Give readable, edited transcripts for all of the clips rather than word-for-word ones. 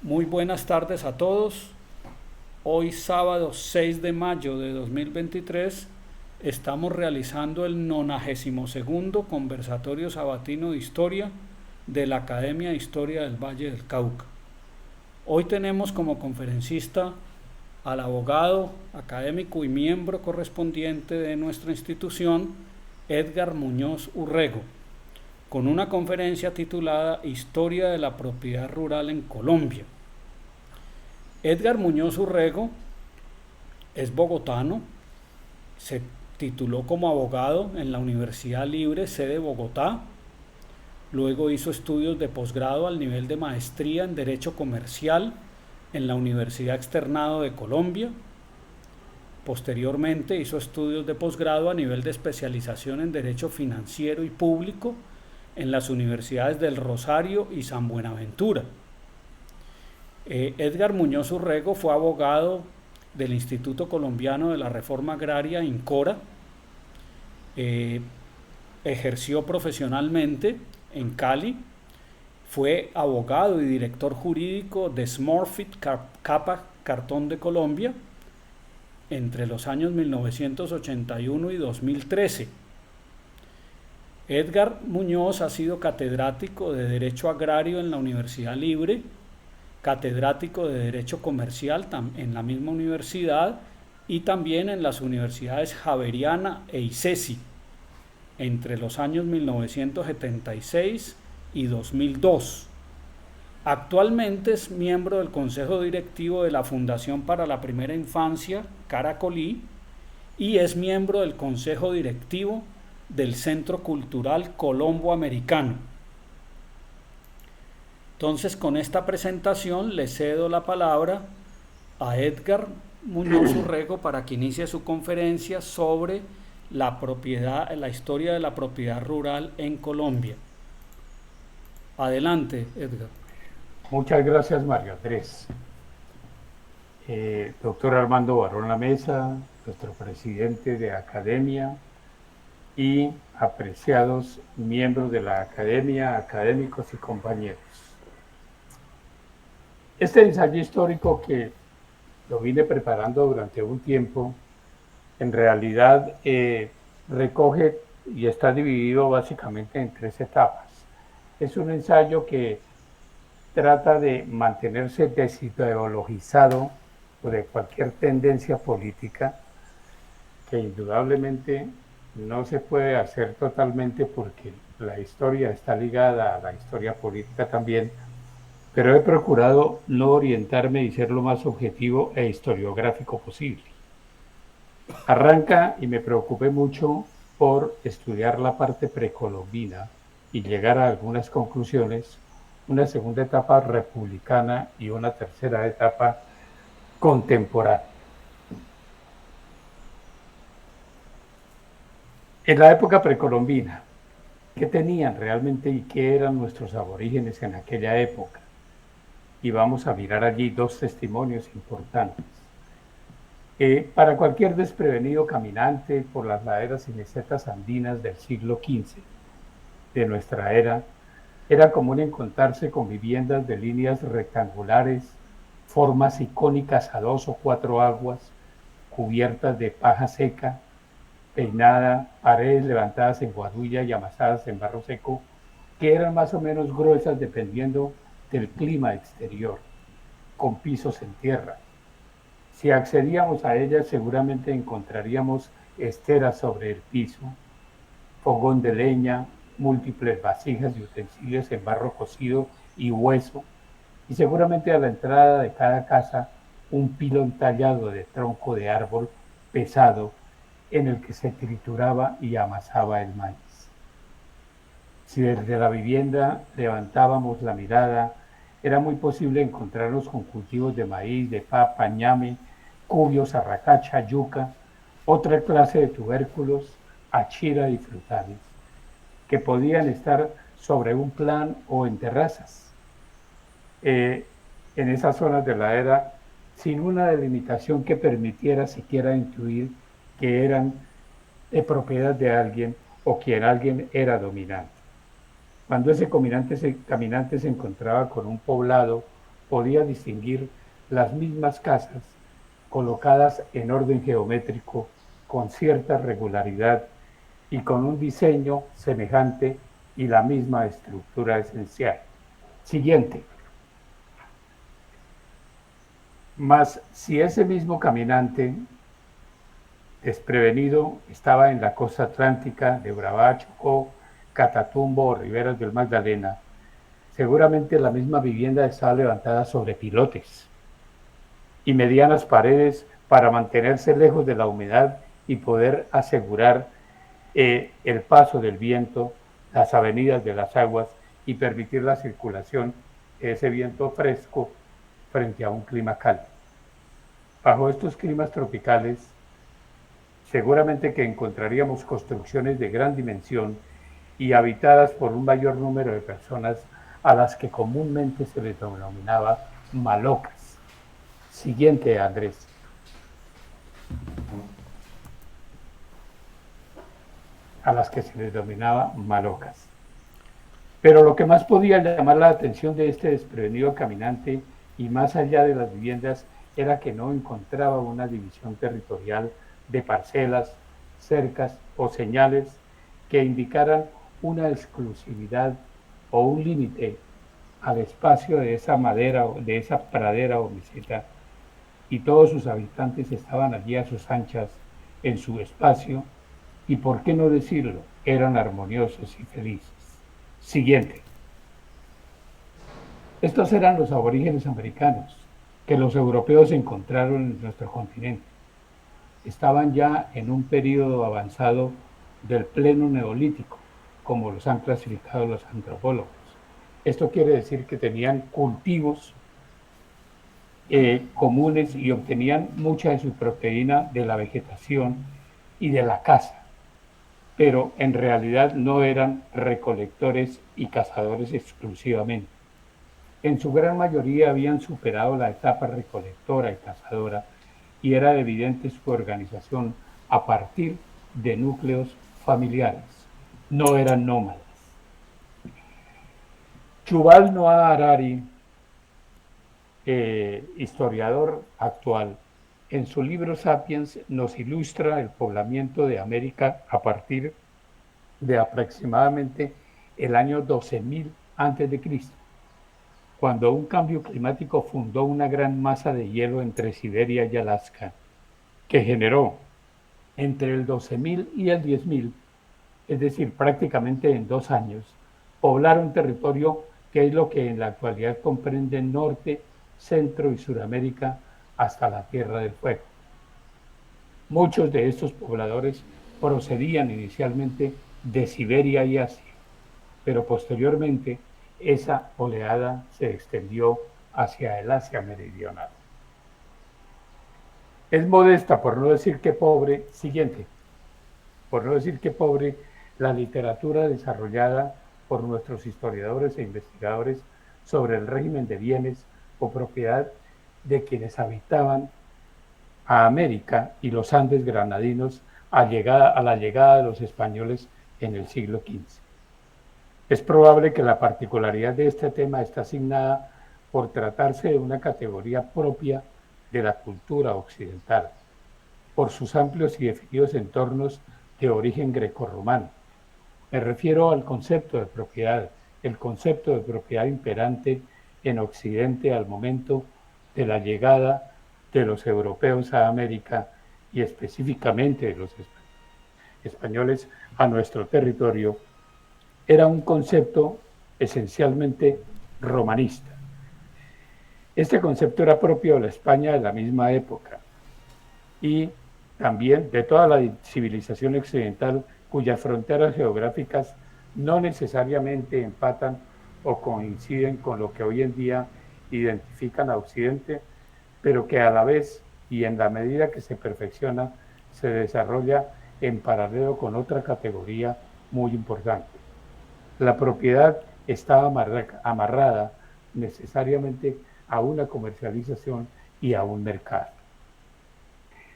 Muy buenas tardes a todos. Hoy sábado 6 de mayo de 2023 estamos realizando el 92º conversatorio sabatino de historia de la Academia de Historia del Valle del Cauca. Hoy tenemos como conferencista al abogado, académico y miembro correspondiente de nuestra institución, Edgar Muñoz Urrego, con una conferencia titulada Historia de la propiedad rural en Colombia. Edgar Muñoz Urrego es bogotano, se tituló como abogado en la Universidad Libre, sede Bogotá, luego hizo estudios de posgrado al nivel de maestría en Derecho Comercial en la Universidad Externado de Colombia. Posteriormente hizo estudios de posgrado a nivel de especialización en Derecho Financiero y Público en las universidades del Rosario y San Buenaventura. Edgar Muñoz Urrego fue abogado del Instituto Colombiano de la Reforma Agraria, INCORA. Ejerció profesionalmente en Cali. Fue abogado y director jurídico de Smurfit Kappa Cartón de Colombia entre los años 1981 y 2013. Edgar Muñoz ha sido catedrático de Derecho Agrario en la Universidad Libre, catedrático de Derecho Comercial en la misma universidad y también en las universidades Javeriana e ICESI entre los años 1976 y 2002. Actualmente es miembro del Consejo Directivo de la Fundación para la Primera Infancia, Caracolí, y es miembro del Consejo Directivo del Centro Cultural Colombo Americano. Entonces, con esta presentación le cedo la palabra a Edgar Muñoz Urrego para que inicie su conferencia sobre la historia de la propiedad rural en Colombia. Adelante, Edgar. Muchas gracias, Mario Andrés. Doctor Armando Barón La Mesa, nuestro presidente de academia y apreciados miembros de la academia, académicos y compañeros. Este ensayo histórico que lo vine preparando durante un tiempo, en realidad recoge y está dividido básicamente en 3 etapas. Es un ensayo que trata de mantenerse desideologizado de cualquier tendencia política, que indudablemente no se puede hacer totalmente porque la historia está ligada a la historia política también, pero he procurado no orientarme y ser lo más objetivo e historiográfico posible. Arranca y me preocupé mucho por estudiar la parte precolombina y llegar a algunas conclusiones, una segunda etapa republicana y una tercera etapa contemporánea. En la época precolombina, ¿qué tenían realmente y qué eran nuestros aborígenes en aquella época? Y vamos a mirar allí 2 testimonios importantes. Para cualquier desprevenido caminante por las laderas y mesetas andinas del siglo XV de nuestra era, era común encontrarse con viviendas de líneas rectangulares, formas icónicas a 2 o 4 aguas, cubiertas de paja seca, peinada, paredes levantadas en guadulla y amasadas en barro seco, que eran más o menos gruesas dependiendo del clima exterior, con pisos en tierra. Si accedíamos a ellas, seguramente encontraríamos esteras sobre el piso, fogón de leña, múltiples vasijas y utensilios en barro cocido y hueso, y seguramente a la entrada de cada casa un pilón tallado de tronco de árbol pesado en el que se trituraba y amasaba el maíz. Si desde la vivienda levantábamos la mirada, era muy posible encontrarnos con cultivos de maíz, de papa, ñame, cubios, arracacha, yuca, otra clase de tubérculos, achira y frutales, que podían estar sobre un plan o en terrazas. En esas zonas de la era, sin una delimitación que permitiera siquiera intuir que eran de propiedad de alguien o que alguien era dominante. Cuando ese caminante se encontraba con un poblado podía distinguir las mismas casas colocadas en orden geométrico con cierta regularidad y con un diseño semejante y la misma estructura esencial. Siguiente. Mas si ese mismo caminante desprevenido estaba en la costa atlántica de Urabá, Chocó, Catatumbo o Riberas del Magdalena, seguramente la misma vivienda estaba levantada sobre pilotes y medianas paredes para mantenerse lejos de la humedad y poder asegurar el paso del viento, las avenidas de las aguas y permitir la circulación de ese viento fresco frente a un clima cálido. Bajo estos climas tropicales, seguramente que encontraríamos construcciones de gran dimensión y habitadas por un mayor número de personas a las que comúnmente se les denominaba malocas. Siguiente, Andrés. A las que se les denominaba malocas. Pero lo que más podía llamar la atención de este desprevenido caminante y más allá de las viviendas era que no encontraba una división territorial de parcelas, cercas o señales que indicaran una exclusividad o un límite al espacio de esa madera, de esa pradera o meseta, y todos sus habitantes estaban allí a sus anchas en su espacio y, por qué no decirlo, eran armoniosos y felices. Siguiente. Estos eran los aborígenes americanos que los europeos encontraron en nuestro continente. Estaban ya en un periodo avanzado del pleno neolítico, como los han clasificado los antropólogos. Esto quiere decir que tenían cultivos comunes y obtenían mucha de su proteína de la vegetación y de la caza, pero en realidad no eran recolectores y cazadores exclusivamente. En su gran mayoría habían superado la etapa recolectora y cazadora y era evidente su organización a partir de núcleos familiares. No eran nómadas. Yuval Noah Harari, historiador actual, en su libro Sapiens nos ilustra el poblamiento de América a partir de aproximadamente el año 12.000 a.C., cuando un cambio climático fundó una gran masa de hielo entre Siberia y Alaska, que generó entre el 12.000 y el 10.000, es decir, prácticamente en 2 años, poblar un territorio que es lo que en la actualidad comprende Norte, Centro y Suramérica hasta la Tierra del Fuego. Muchos de estos pobladores procedían inicialmente de Siberia y Asia, pero posteriormente esa oleada se extendió hacia el Asia meridional. Es modesta, por no decir que pobre, por no decir que pobre, la literatura desarrollada por nuestros historiadores e investigadores sobre el régimen de bienes o propiedad de quienes habitaban a América y los Andes granadinos a la llegada de los españoles en el siglo XV. Es probable que la particularidad de este tema está asignada por tratarse de una categoría propia de la cultura occidental, por sus amplios y definidos entornos de origen grecorromano. Me refiero al concepto de propiedad, el concepto de propiedad imperante en Occidente al momento de la llegada de los europeos a América y específicamente de los españoles a nuestro territorio, era un concepto esencialmente romanista. Este concepto era propio de la España de la misma época y también de toda la civilización occidental cuyas fronteras geográficas no necesariamente empatan o coinciden con lo que hoy en día identifican a Occidente, pero que a la vez y en la medida que se perfecciona, se desarrolla en paralelo con otra categoría muy importante. La propiedad está amarrada necesariamente a una comercialización y a un mercado.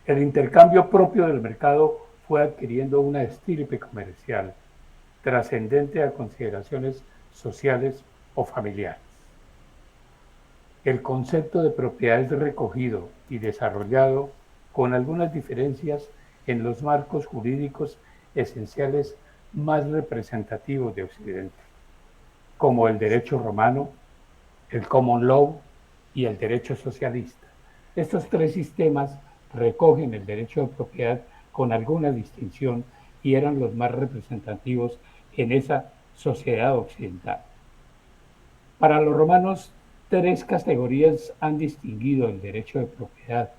El intercambio propio del mercado fue adquiriendo una estirpe comercial trascendente a consideraciones sociales o familiares. el concepto de propiedad es recogido y desarrollado con algunas diferencias en los marcos jurídicos esenciales más representativos de Occidente, como el derecho romano, el common law y el derecho socialista. Estos tres sistemas recogen el derecho de propiedad con alguna distinción y eran los más representativos en esa sociedad occidental. Para los romanos, tres categorías han distinguido el derecho de propiedad,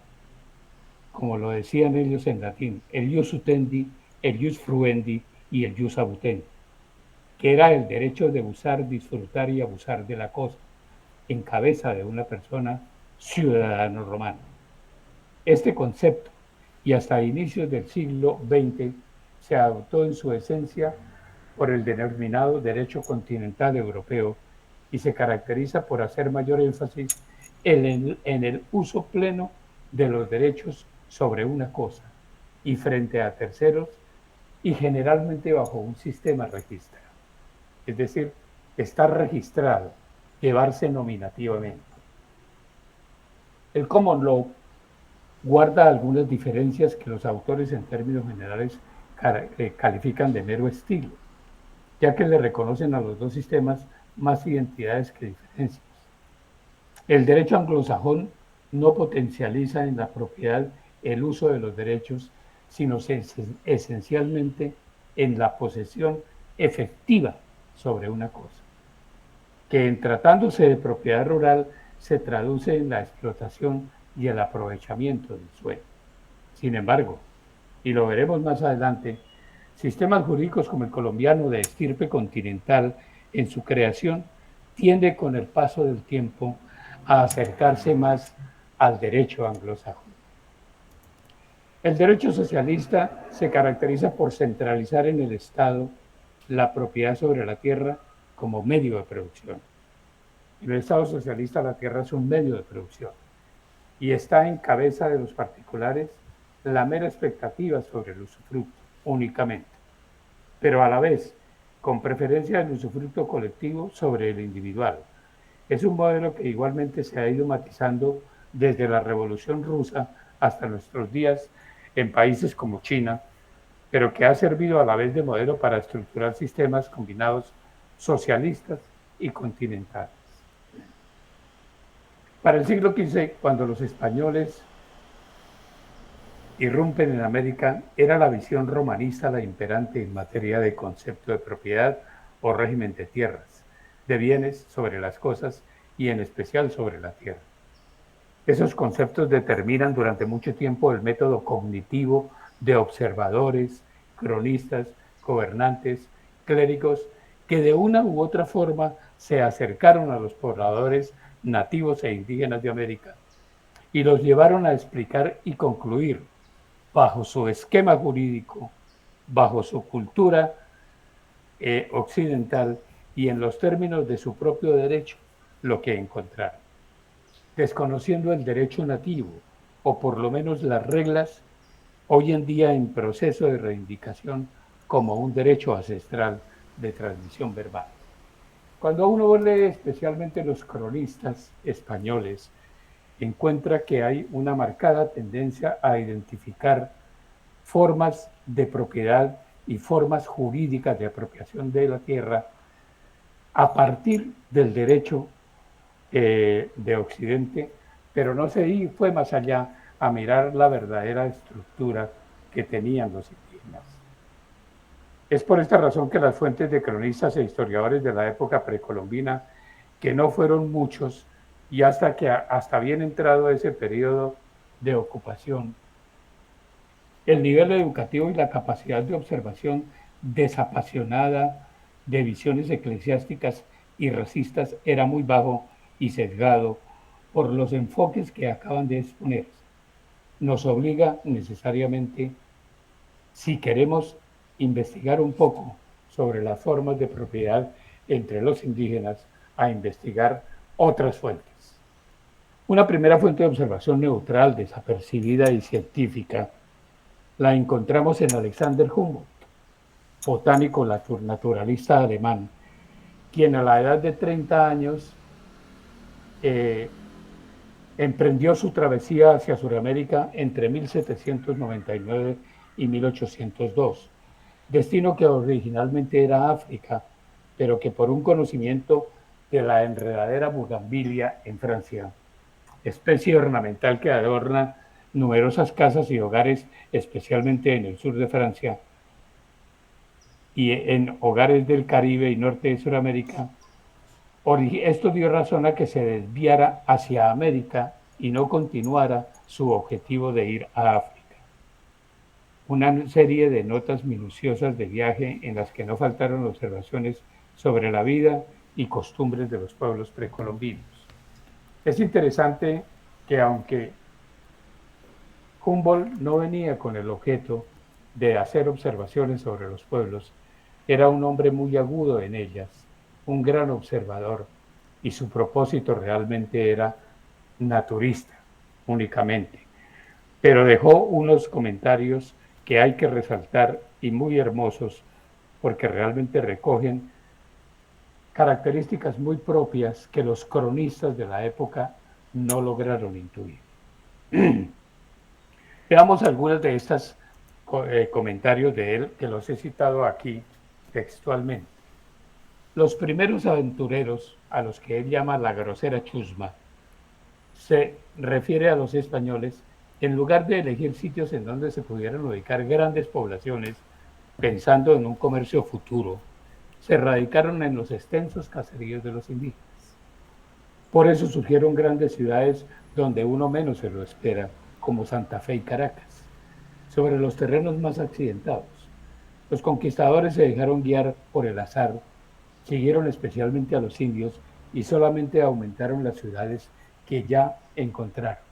como lo decían ellos en latín: el ius utendi, el ius fruendi y el ius abutendi, que era el derecho de usar, disfrutar y abusar de la cosa, en cabeza de una persona ciudadano romano. Este concepto, y hasta inicios del siglo XX, se adoptó en su esencia por el denominado derecho continental europeo y se caracteriza por hacer mayor énfasis en el uso pleno de los derechos sobre una cosa y frente a terceros, y generalmente bajo un sistema registrado. Es decir, estar registrado, llevarse nominativamente. El common law guarda algunas diferencias que los autores en términos generales califican de mero estilo, ya que le reconocen a los dos sistemas más identidades que diferencias. El derecho anglosajón no potencializa en la propiedad el uso de los derechos, sino esencialmente en la posesión efectiva sobre una cosa, que en tratándose de propiedad rural se traduce en la explotación y el aprovechamiento del suelo. Sin embargo, y lo veremos más adelante, sistemas jurídicos como el colombiano de estirpe continental en su creación tiende con el paso del tiempo a acercarse más al derecho anglosajón. El derecho socialista se caracteriza por centralizar en el Estado la propiedad sobre la tierra como medio de producción. En el Estado socialista la tierra es un medio de producción y está en cabeza de los particulares la mera expectativa sobre el usufructo únicamente, pero a la vez con preferencia del usufructo colectivo sobre el individual. Es un modelo que igualmente se ha ido matizando desde la Revolución Rusa hasta nuestros días en países como China, pero que ha servido a la vez de modelo para estructurar sistemas combinados socialistas y continentales. Para el siglo XV, cuando los españoles irrumpen en América, era la visión romanista la imperante en materia de concepto de propiedad o régimen de tierras, de bienes sobre las cosas y en especial sobre la tierra. Esos conceptos determinan durante mucho tiempo el método cognitivo de observadores, cronistas, gobernantes, clérigos, que de una u otra forma se acercaron a los pobladores nativos e indígenas de América y los llevaron a explicar y concluir, bajo su esquema jurídico, bajo su cultura occidental y en los términos de su propio derecho, lo que encontraron, desconociendo el derecho nativo, o por lo menos las reglas, hoy en día en proceso de reivindicación como un derecho ancestral de transmisión verbal. Cuando uno lee especialmente los cronistas españoles, encuentra que hay una marcada tendencia a identificar formas de propiedad y formas jurídicas de apropiación de la tierra a partir del derecho de Occidente, pero no se fue más allá a mirar la verdadera estructura que tenían los indígenas. Es por esta razón que las fuentes de cronistas e historiadores de la época precolombina, que no fueron muchos, y hasta bien entrado ese periodo de ocupación, el nivel educativo y la capacidad de observación desapasionada de visiones eclesiásticas y racistas era muy bajo y sesgado por los enfoques que acaban de exponer. Nos obliga necesariamente, si queremos investigar un poco sobre las formas de propiedad entre los indígenas, a investigar otras fuentes. Una primera fuente de observación neutral, desapercibida y científica la encontramos en Alexander Humboldt, botánico naturalista alemán, quien a la edad de 30 años Emprendió su travesía hacia Sudamérica entre 1799 y 1802, destino que originalmente era África, pero que por un conocimiento de la enredadera bugambilia en Francia, especie ornamental que adorna numerosas casas y hogares, especialmente en el sur de Francia y en hogares del Caribe y norte de Sudamérica, esto dio razón a que se desviara hacia América y no continuara su objetivo de ir a África. Una serie de notas minuciosas de viaje en las que no faltaron observaciones sobre la vida y costumbres de los pueblos precolombinos. Es interesante que aunque Humboldt no venía con el objeto de hacer observaciones sobre los pueblos, era un hombre muy agudo en ellas, un gran observador, y su propósito realmente era naturista únicamente. Pero dejó unos comentarios que hay que resaltar y muy hermosos porque realmente recogen características muy propias que los cronistas de la época no lograron intuir. Veamos algunos de estos comentarios de él que los he citado aquí textualmente. Los primeros aventureros, a los que él llama la grosera chusma, se refiere a los españoles, en lugar de elegir sitios en donde se pudieran ubicar grandes poblaciones, pensando en un comercio futuro, se radicaron en los extensos caseríos de los indígenas. Por eso surgieron grandes ciudades donde uno menos se lo espera, como Santa Fe y Caracas, sobre los terrenos más accidentados. Los conquistadores se dejaron guiar por el azar, siguieron especialmente a los indios y solamente aumentaron las ciudades que ya encontraron.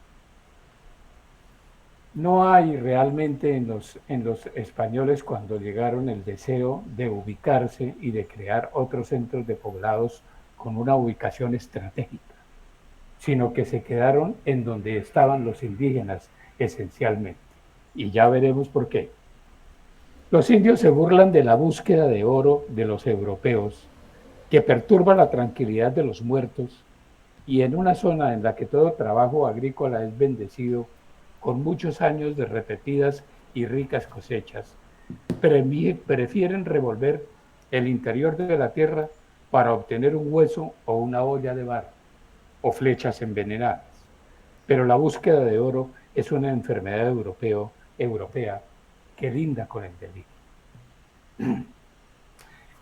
No hay realmente en los españoles cuando llegaron el deseo de ubicarse y de crear otros centros de poblados con una ubicación estratégica, sino que se quedaron en donde estaban los indígenas esencialmente. Y ya veremos por qué. Los indios se burlan de la búsqueda de oro de los europeos, que perturba la tranquilidad de los muertos, y en una zona en la que todo trabajo agrícola es bendecido, con muchos años de repetidas y ricas cosechas, prefieren revolver el interior de la tierra para obtener un hueso o una olla de barro, o flechas envenenadas. Pero la búsqueda de oro es una enfermedad europea que linda con el delito.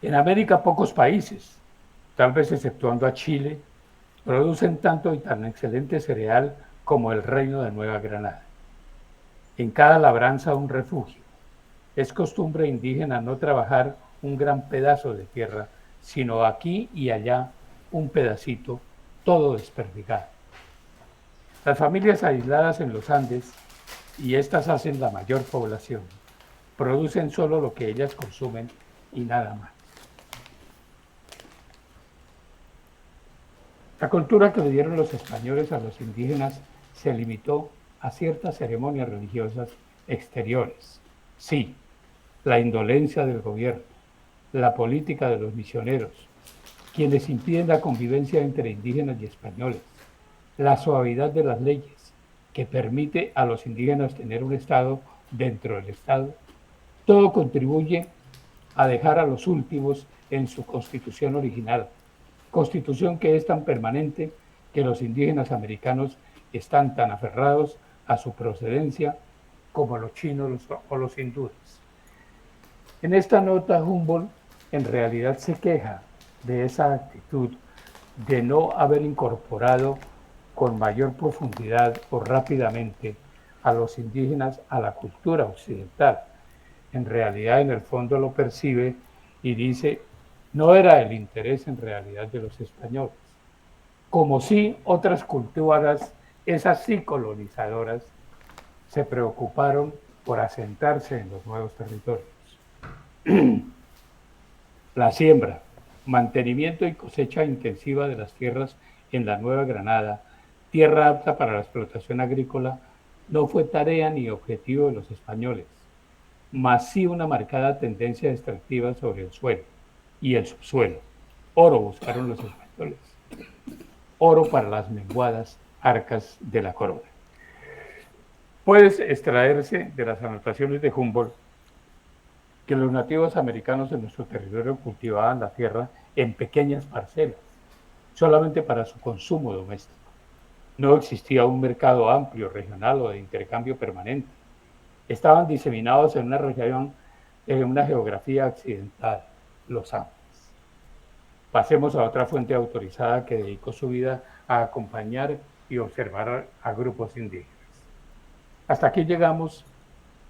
En América pocos países, tal vez exceptuando a Chile, producen tanto y tan excelente cereal como el Reino de Nueva Granada. En cada labranza un refugio. Es costumbre indígena no trabajar un gran pedazo de tierra, sino aquí y allá un pedacito, todo desperdigado. Las familias aisladas en los Andes, y estas hacen la mayor población, producen solo lo que ellas consumen y nada más. La cultura que le dieron los españoles a los indígenas se limitó a ciertas ceremonias religiosas exteriores. Sí, la indolencia del gobierno, la política de los misioneros, quienes impiden la convivencia entre indígenas y españoles, la suavidad de las leyes, que permite a los indígenas tener un Estado dentro del Estado, todo contribuye a dejar a los últimos en su constitución original, constitución que es tan permanente que los indígenas americanos están tan aferrados a su procedencia como los chinos o los hindúes. En esta nota, Humboldt en realidad se queja de esa actitud de no haber incorporado con mayor profundidad o rápidamente a los indígenas a la cultura occidental. En realidad, en el fondo lo percibe y dice, no era el interés en realidad de los españoles, como si otras culturas, esas sí colonizadoras, se preocuparon por asentarse en los nuevos territorios. La siembra, mantenimiento y cosecha intensiva de las tierras en la Nueva Granada, tierra apta para la explotación agrícola, no fue tarea ni objetivo de los españoles, mas sí una marcada tendencia extractiva sobre el suelo y el subsuelo. Oro buscaron los españoles, oro para las menguadas arcas de la corona. Puede extraerse de las anotaciones de Humboldt que los nativos americanos en nuestro territorio cultivaban la tierra en pequeñas parcelas, solamente para su consumo doméstico. No existía un mercado amplio, regional o de intercambio permanente. Estaban diseminados en una región, en una geografía accidental, los Andes. Pasemos a otra fuente autorizada que dedicó su vida a acompañar y observar a grupos indígenas. Hasta aquí llegamos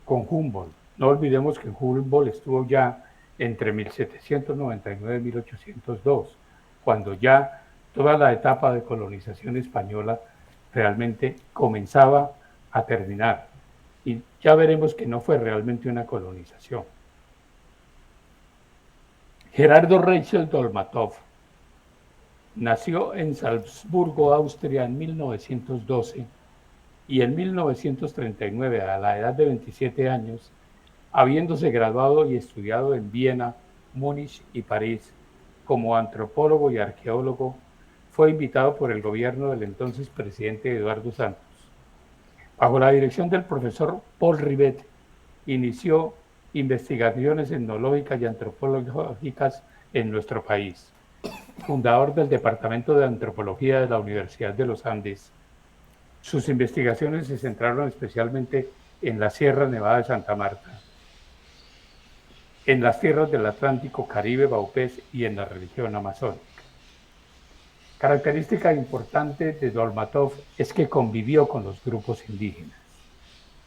con Humboldt. No olvidemos que Humboldt estuvo ya entre 1799 y 1802, cuando ya toda la etapa de colonización española realmente comenzaba a terminar. Y ya veremos que no fue realmente una colonización. Gerardo Reichel Dolmatov nació en Salzburgo, Austria, en 1912 y en 1939, a la edad de 27 años, habiéndose graduado y estudiado en Viena, Múnich y París como antropólogo y arqueólogo, fue invitado por el gobierno del entonces presidente Eduardo Santos. Bajo la dirección del profesor Paul Rivet, inició investigaciones etnológicas y antropológicas en nuestro país. Fundador del Departamento de Antropología de la Universidad de los Andes, sus investigaciones se centraron especialmente en la Sierra Nevada de Santa Marta, en las tierras del Atlántico, Caribe, Baupés y en la región amazónica. Característica importante de Dolmatov es que convivió con los grupos indígenas.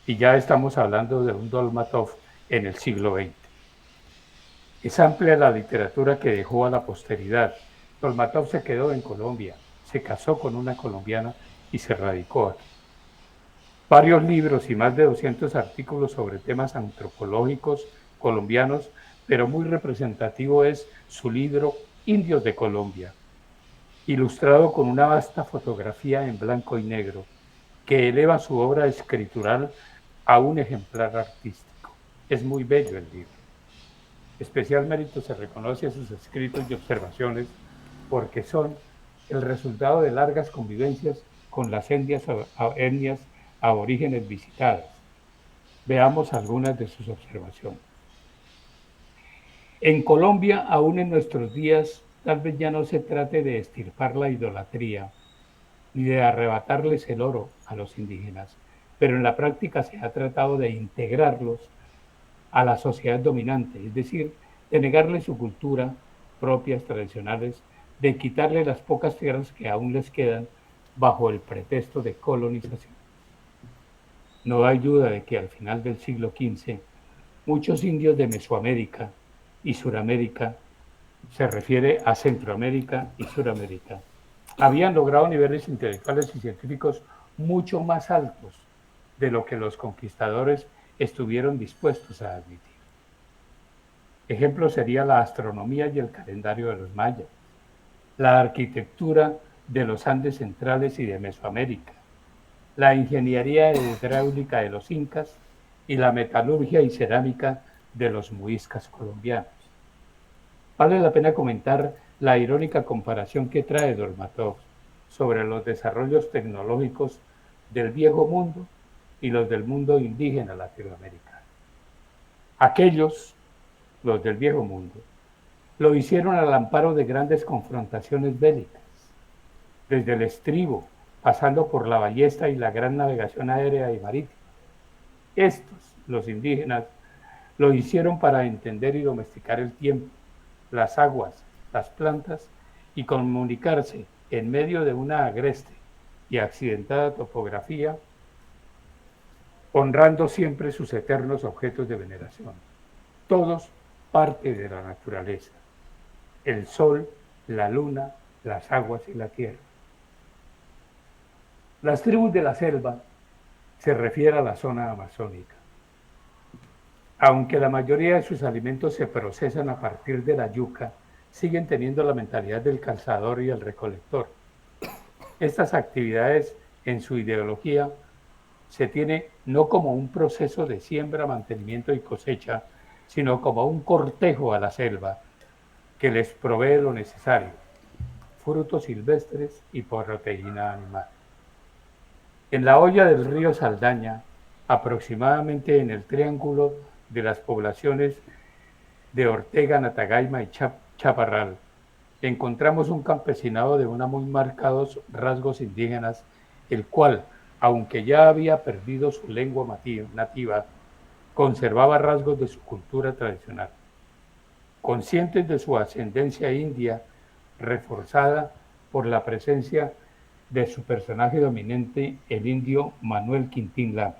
Y ya estamos hablando de un Dolmatov en el siglo XX. Es amplia la literatura que dejó a la posteridad. Dolmatov se quedó en Colombia, se casó con una colombiana y se radicó aquí. Varios libros y más de 200 artículos sobre temas antropológicos colombianos, pero muy representativo es su libro Indios de Colombia, ilustrado con una vasta fotografía en blanco y negro, que eleva su obra escritural a un ejemplar artístico. Es muy bello el libro. Especial mérito se reconoce a sus escritos y observaciones porque son el resultado de largas convivencias con las etnias aborígenes visitadas. Veamos algunas de sus observaciones. En Colombia, aún en nuestros días, tal vez ya no se trate de extirpar la idolatría ni de arrebatarles el oro a los indígenas, pero en la práctica se ha tratado de integrarlos a la sociedad dominante, es decir, de negarles su cultura, propias, tradicionales, de quitarle las pocas tierras que aún les quedan bajo el pretexto de colonización. No hay duda de que al final del siglo XV, muchos indios de Mesoamérica y Suramérica, se refiere a Centroamérica y Suramérica, habían logrado niveles intelectuales y científicos mucho más altos de lo que los conquistadores estuvieron dispuestos a admitir. Ejemplo sería la astronomía y el calendario de los mayas, la arquitectura de los Andes centrales y de Mesoamérica, la ingeniería hidráulica de los incas y la metalurgia y cerámica de los muiscas colombianos. Vale la pena comentar la irónica comparación que trae Dolmatov sobre los desarrollos tecnológicos del viejo mundo y los del mundo indígena latinoamericano. Aquellos, los del viejo mundo, lo hicieron al amparo de grandes confrontaciones bélicas, desde el estribo, pasando por la ballesta y la gran navegación aérea y marítima. Estos, los indígenas, lo hicieron para entender y domesticar el tiempo, las aguas, las plantas y comunicarse en medio de una agreste y accidentada topografía, honrando siempre sus eternos objetos de veneración, todos parte de la naturaleza, el sol, la luna, las aguas y la tierra. Las tribus de la selva se refiere a la zona amazónica. Aunque la mayoría de sus alimentos se procesan a partir de la yuca, siguen teniendo la mentalidad del cazador y el recolector. Estas actividades en su ideología se tiene no como un proceso de siembra, mantenimiento y cosecha, sino como un cortejo a la selva que les provee lo necesario, frutos silvestres y proteína animal. En la hoya del río Saldaña, aproximadamente en el triángulo de las poblaciones de Ortega, Natagaima y Chaparral, encontramos un campesinado de una muy marcados rasgos indígenas, el cual, aunque ya había perdido su lengua nativa, conservaba rasgos de su cultura tradicional. Conscientes de su ascendencia india, reforzada por la presencia de su personaje dominante, el indio Manuel Quintín Lame,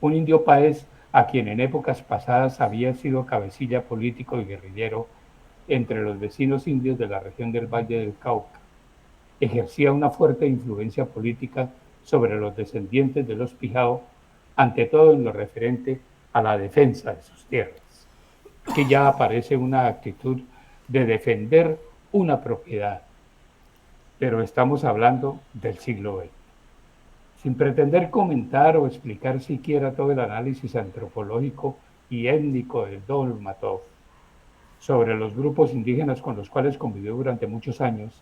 un indio paez a quien en épocas pasadas había sido cabecilla político y guerrillero entre los vecinos indios de la región del Valle del Cauca. Ejercía una fuerte influencia política sobre los descendientes de los Pijao, ante todo en lo referente a la defensa de sus tierras. Que ya aparece una actitud de defender una propiedad, pero estamos hablando del siglo XX. Sin pretender comentar o explicar siquiera todo el análisis antropológico y étnico de Dolmatov sobre los grupos indígenas con los cuales convivió durante muchos años,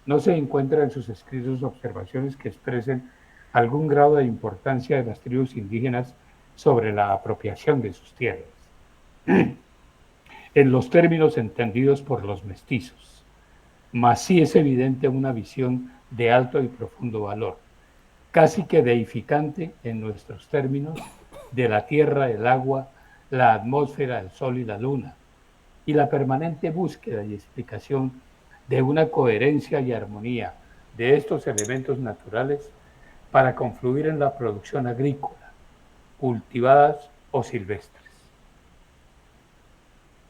no se encuentra en sus escritos observaciones que expresen algún grado de importancia de las tribus indígenas sobre la apropiación de sus tierras, en los términos entendidos por los mestizos, mas sí es evidente una visión de alto y profundo valor, casi que deificante en nuestros términos, de la tierra, el agua, la atmósfera, el sol y la luna, y la permanente búsqueda y explicación de una coherencia y armonía de estos elementos naturales para confluir en la producción agrícola, cultivadas o silvestres.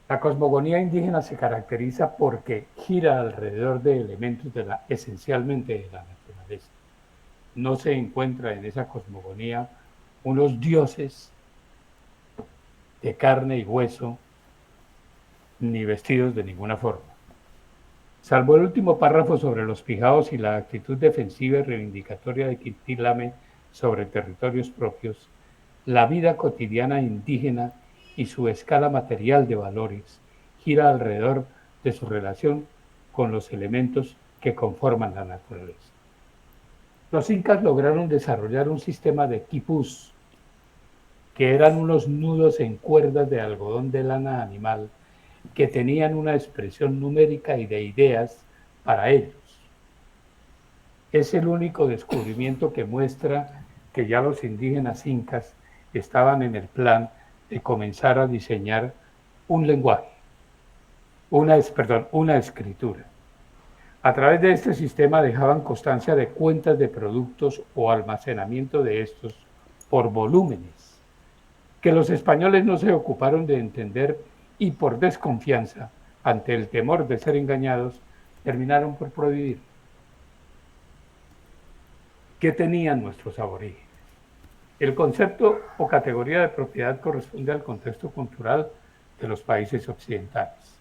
La cosmogonía indígena se caracteriza porque gira alrededor de elementos esencialmente de la naturaleza. No se encuentra en esa cosmogonía unos dioses de carne y hueso, ni vestidos de ninguna forma. Salvo el último párrafo sobre los pijaos y la actitud defensiva y reivindicatoria de Quintín Lame sobre territorios propios, la vida cotidiana indígena y su escala material de valores gira alrededor de su relación con los elementos que conforman la naturaleza. Los incas lograron desarrollar un sistema de quipus, que eran unos nudos en cuerdas de algodón de lana animal que tenían una expresión numérica y de ideas para ellos. Es el único descubrimiento que muestra que ya los indígenas incas estaban en el plan de comenzar a diseñar un lenguaje, una escritura. A través de este sistema dejaban constancia de cuentas de productos o almacenamiento de estos por volúmenes, que los españoles no se ocuparon de entender y por desconfianza, ante el temor de ser engañados, terminaron por prohibir. ¿Qué tenían nuestros aborígenes? El concepto o categoría de propiedad corresponde al contexto cultural de los países occidentales.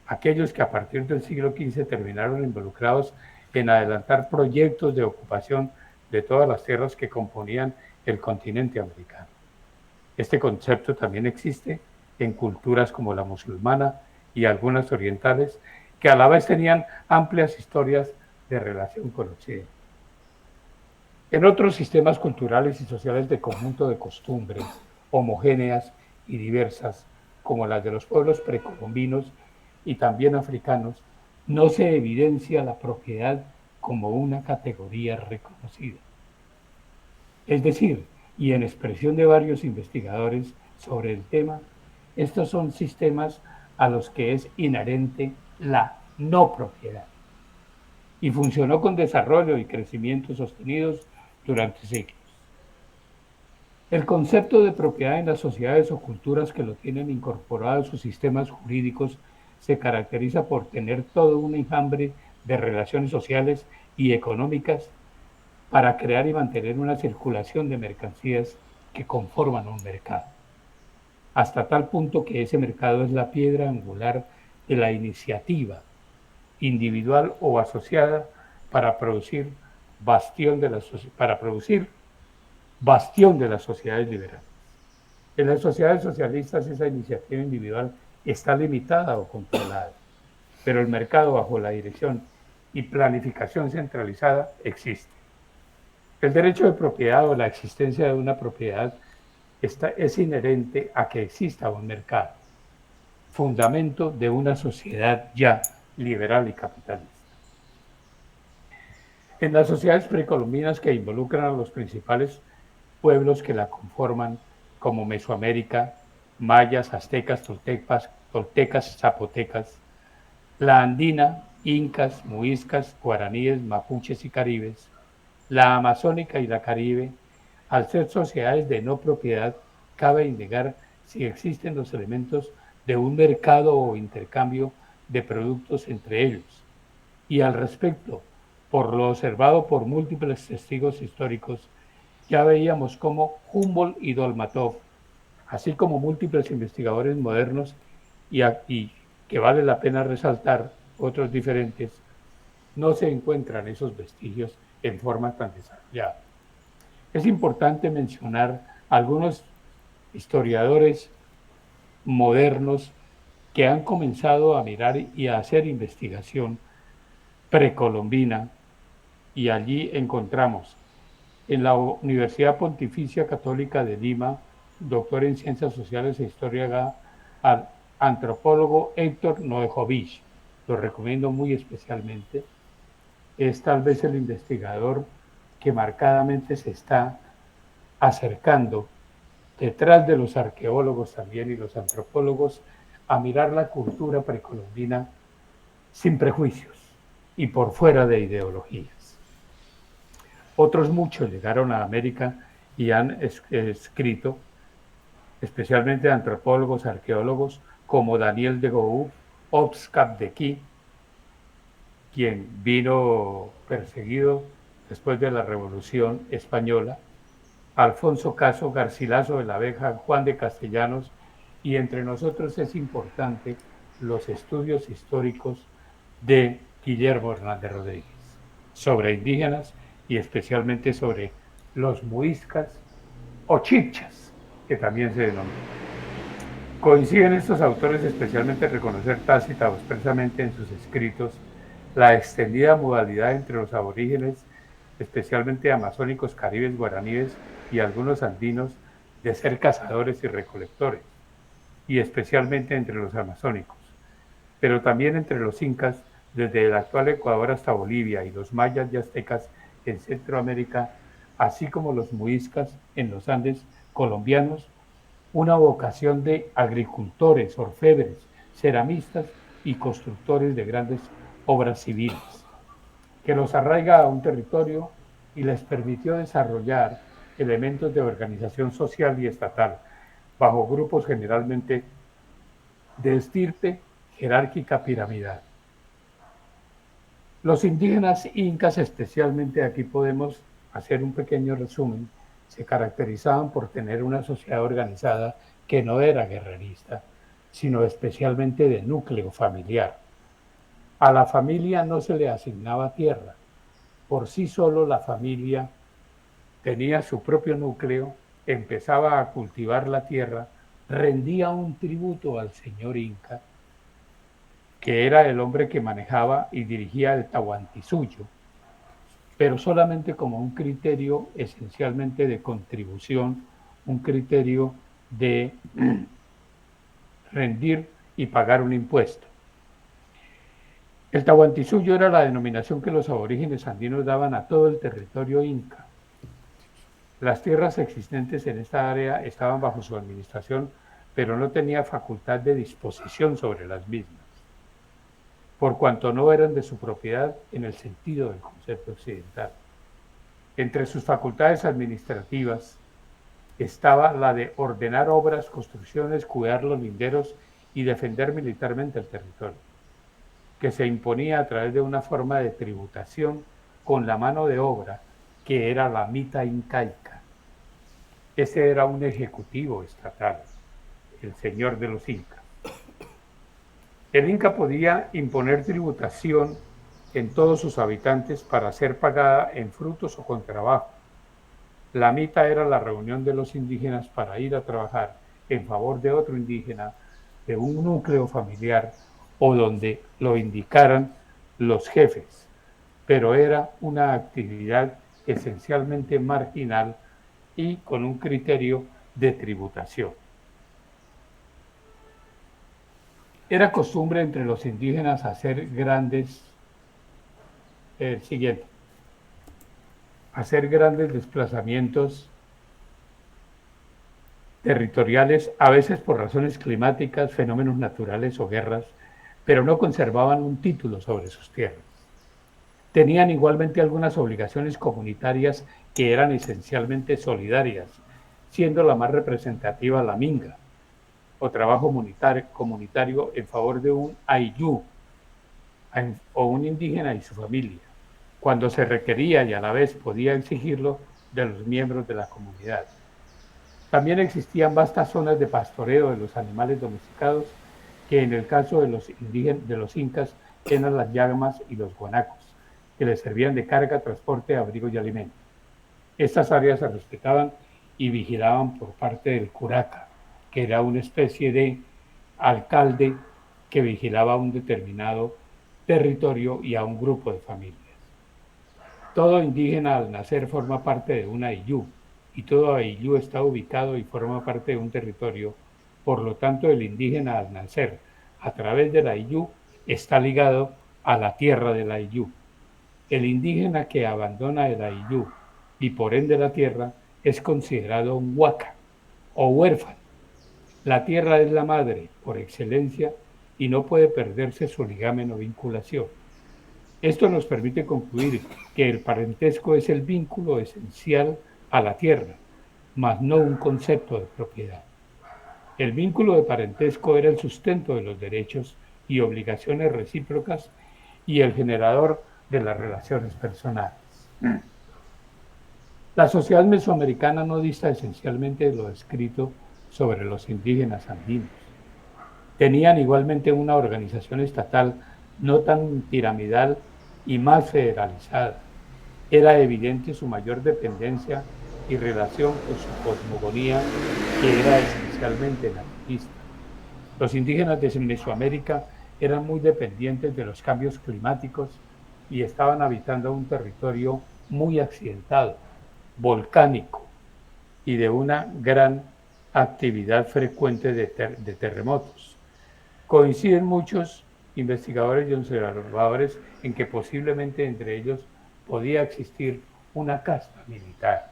Aquellos que a partir del siglo XV terminaron involucrados en adelantar proyectos de ocupación de todas las tierras que componían el continente americano. Este concepto también existe en culturas como la musulmana y algunas orientales, que a la vez tenían amplias historias de relación con Occidente. En otros sistemas culturales y sociales de conjunto de costumbres homogéneas y diversas, como las de los pueblos precolombinos y también africanos, no se evidencia la propiedad como una categoría reconocida. Es decir, y en expresión de varios investigadores sobre el tema, estos son sistemas a los que es inherente la no propiedad y funcionó con desarrollo y crecimiento sostenidos durante siglos. El concepto de propiedad en las sociedades o culturas que lo tienen incorporado a sus sistemas jurídicos se caracteriza por tener todo un enjambre de relaciones sociales y económicas para crear y mantener una circulación de mercancías que conforman un mercado, hasta tal punto que ese mercado es la piedra angular de la iniciativa individual o asociada para producir bastión de las sociedades liberales. En las sociedades socialistas esa iniciativa individual está limitada o controlada, pero el mercado bajo la dirección y planificación centralizada existe. El derecho de propiedad o la existencia de una propiedad es inherente a que exista un mercado, fundamento de una sociedad ya liberal y capitalista. En las sociedades precolombinas que involucran a los principales pueblos que la conforman, como Mesoamérica, mayas, aztecas, toltecas, zapotecas, la andina, incas, muiscas, guaraníes, mapuches y caribes, la amazónica y la caribe, al ser sociedades de no propiedad, cabe indagar si existen los elementos de un mercado o intercambio de productos entre ellos. Y al respecto, por lo observado por múltiples testigos históricos, ya veíamos cómo Humboldt y Dolmatov, así como múltiples investigadores modernos y que vale la pena resaltar, otros diferentes, no se encuentran esos vestigios en forma tan desarrollada. Es importante mencionar algunos historiadores modernos que han comenzado a mirar y a hacer investigación precolombina, y allí encontramos en la Universidad Pontificia Católica de Lima, doctor en Ciencias Sociales e Historia, al antropólogo Héctor Noejovich. Lo recomiendo muy especialmente. Es tal vez el investigador que marcadamente se está acercando detrás de los arqueólogos también y los antropólogos a mirar la cultura precolombina sin prejuicios y por fuera de ideologías. Otros muchos llegaron a América y han escrito, especialmente antropólogos, arqueólogos, como Daniel de Gouw, Obscap de Qui, quien vino perseguido después de la Revolución Española, Alfonso Caso, Garcilaso de la Vega, Juan de Castellanos, y entre nosotros es importante los estudios históricos de Guillermo Hernández Rodríguez sobre indígenas y especialmente sobre los muiscas o chipchas, que también se denominan. Coinciden estos autores especialmente en reconocer tácita o expresamente en sus escritos la extendida modalidad entre los aborígenes, especialmente amazónicos, caribes, guaraníes y algunos andinos, de ser cazadores y recolectores, y especialmente entre los amazónicos, pero también entre los incas, desde el actual Ecuador hasta Bolivia, y los mayas y aztecas en Centroamérica, así como los muiscas en los Andes colombianos, una vocación de agricultores, orfebres, ceramistas y constructores de grandes obras civiles, que los arraiga a un territorio y les permitió desarrollar elementos de organización social y estatal, bajo grupos generalmente de estirpe jerárquica piramidal. Los indígenas incas, especialmente, aquí podemos hacer un pequeño resumen, se caracterizaban por tener una sociedad organizada que no era guerrerista, sino especialmente de núcleo familiar. A la familia no se le asignaba tierra. Por sí solo la familia tenía su propio núcleo, empezaba a cultivar la tierra, rendía un tributo al señor inca, que era el hombre que manejaba y dirigía el Tahuantinsuyo, pero solamente como un criterio esencialmente de contribución, un criterio de rendir y pagar un impuesto. El Tahuantinsuyo era la denominación que los aborígenes andinos daban a todo el territorio inca. Las tierras existentes en esta área estaban bajo su administración, pero no tenía facultad de disposición sobre las mismas, por cuanto no eran de su propiedad en el sentido del concepto occidental. Entre sus facultades administrativas estaba la de ordenar obras, construcciones, cuidar los linderos y defender militarmente el territorio, que se imponía a través de una forma de tributación con la mano de obra, que era la mita incaica. Ese era un ejecutivo estatal, el señor de los incas. El inca podía imponer tributación en todos sus habitantes para ser pagada en frutos o con trabajo. La mita era la reunión de los indígenas para ir a trabajar en favor de otro indígena, de un núcleo familiar o donde lo indicaran los jefes, pero era una actividad esencialmente marginal y con un criterio de tributación. Era costumbre entre los indígenas hacer grandes desplazamientos territoriales, a veces por razones climáticas, fenómenos naturales o guerras, pero no conservaban un título sobre sus tierras. Tenían igualmente algunas obligaciones comunitarias que eran esencialmente solidarias, siendo la más representativa la minga, o trabajo comunitario en favor de un ayllu o un indígena y su familia, cuando se requería y a la vez podía exigirlo de los miembros de la comunidad. También existían vastas zonas de pastoreo de los animales domesticados, que en el caso de los incas eran las llamas y los guanacos, que les servían de carga, transporte, abrigo y alimento. Estas áreas se respetaban y vigilaban por parte del curaca, que era una especie de alcalde que vigilaba un determinado territorio y a un grupo de familias. Todo indígena al nacer forma parte de una ayllu, y todo ayllu está ubicado y forma parte de un territorio. Por lo tanto, el indígena al nacer a través del ayllu está ligado a la tierra del ayllu. El indígena que abandona el ayllu y por ende la tierra es considerado un huaca o huérfano. La tierra es la madre por excelencia y no puede perderse su ligamen o vinculación. Esto nos permite concluir que el parentesco es el vínculo esencial a la tierra, mas no un concepto de propiedad. El vínculo de parentesco era el sustento de los derechos y obligaciones recíprocas y el generador de las relaciones personales. La sociedad mesoamericana no dista esencialmente de lo descrito sobre los indígenas andinos. Tenían igualmente una organización estatal no tan piramidal y más federalizada. Era evidente su mayor dependencia y relación con su cosmogonía, que era esencialmente naturista. Los indígenas de Mesoamérica eran muy dependientes de los cambios climáticos y estaban habitando un territorio muy accidentado, volcánico y de una gran actividad frecuente de terremotos. Coinciden muchos investigadores y observadores en que posiblemente entre ellos podía existir una casta militar.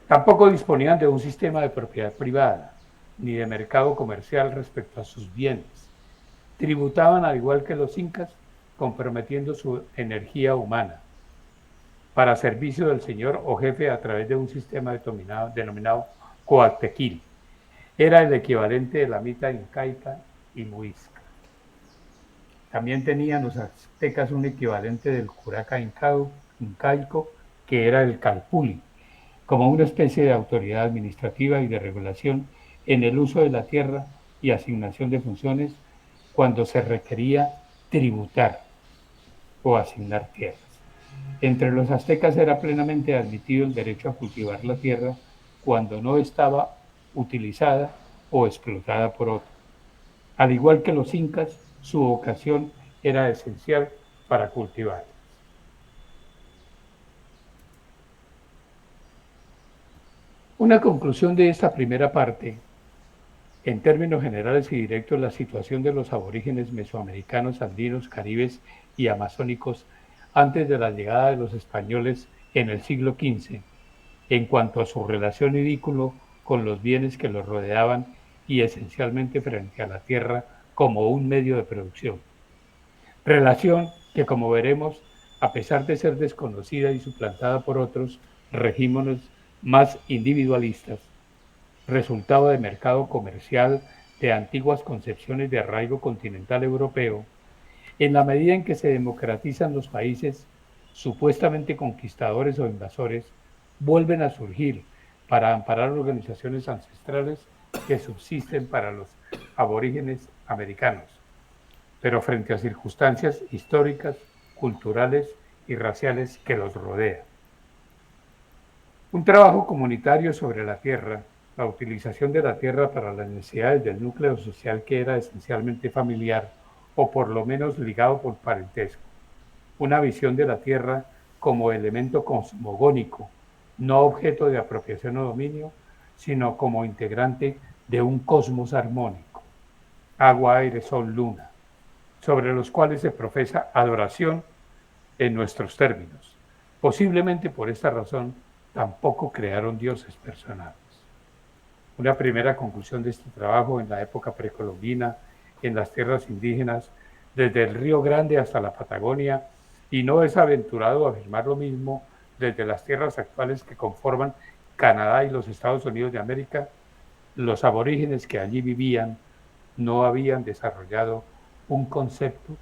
Tampoco disponían de un sistema de propiedad privada ni de mercado comercial respecto a sus bienes. Tributaban al igual que los incas, comprometiendo su energía humana para servicio del señor o jefe a través de un sistema denominado coattequil. Era el equivalente de la mita incaica y muisca. También tenían los aztecas un equivalente del curaca incaico, que era el calpuli, como una especie de autoridad administrativa y de regulación en el uso de la tierra y asignación de funciones cuando se requería tributar o asignar tierras. Entre los aztecas era plenamente admitido el derecho a cultivar la tierra cuando no estaba utilizada o explotada por otro. Al igual que los incas, su vocación era esencial para cultivar. Una conclusión de esta primera parte, en términos generales y directos, la situación de los aborígenes mesoamericanos, andinos, caribes y amazónicos antes de la llegada de los españoles en el siglo XV, en cuanto a su relación y vínculo con los bienes que los rodeaban y esencialmente frente a la tierra como un medio de producción. Relación que, como veremos, a pesar de ser desconocida y suplantada por otros regímenes más individualistas, resultado de mercado comercial de antiguas concepciones de arraigo continental europeo, en la medida en que se democratizan los países supuestamente conquistadores o invasores, vuelven a surgir para amparar organizaciones ancestrales que subsisten para los aborígenes americanos, pero frente a circunstancias históricas, culturales y raciales que los rodean. Un trabajo comunitario sobre la tierra, la utilización de la tierra para las necesidades del núcleo social que era esencialmente familiar o por lo menos ligado por parentesco. Una visión de la tierra como elemento cosmogónico, no objeto de apropiación o dominio, sino como integrante de un cosmos armónico, agua, aire, sol, luna, sobre los cuales se profesa adoración en nuestros términos. Posiblemente por esta razón tampoco crearon dioses personales. Una primera conclusión de este trabajo en la época precolombina, en las tierras indígenas, desde el Río Grande hasta la Patagonia, y no es aventurado afirmar lo mismo desde las tierras actuales que conforman Canadá y los Estados Unidos de América, los aborígenes que allí vivían no habían desarrollado un concepto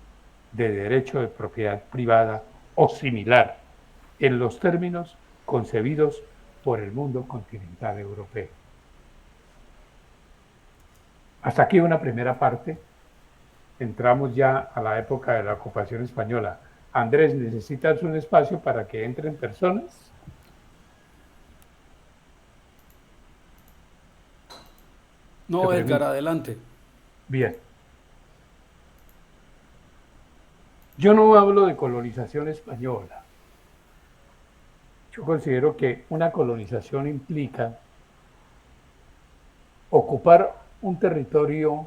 de derecho de propiedad privada o similar en los términos concebidos por el mundo continental europeo. Hasta aquí una primera parte. Entramos ya a la época de la ocupación española. Andrés, ¿necesitas un espacio para que entren personas? No, Edgar, adelante. Bien. Yo no hablo de colonización española. Yo considero que una colonización implica ocupar un territorio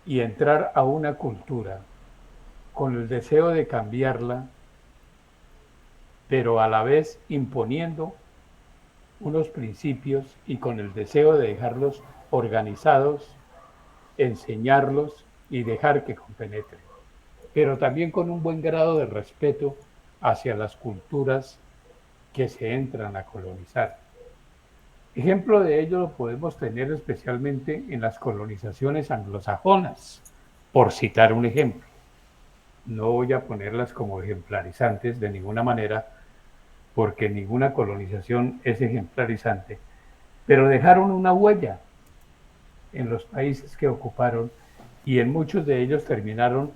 y entrar a una cultura con el deseo de cambiarla, pero a la vez imponiendo unos principios y con el deseo de dejarlos organizados, enseñarlos y dejar que compenetren, pero también con un buen grado de respeto hacia las culturas que se entran a colonizar. Ejemplo de ello lo podemos tener especialmente en las colonizaciones anglosajonas, por citar un ejemplo. No voy a ponerlas como ejemplarizantes de ninguna manera, porque ninguna colonización es ejemplarizante, pero dejaron una huella en los países que ocuparon y en muchos de ellos terminaron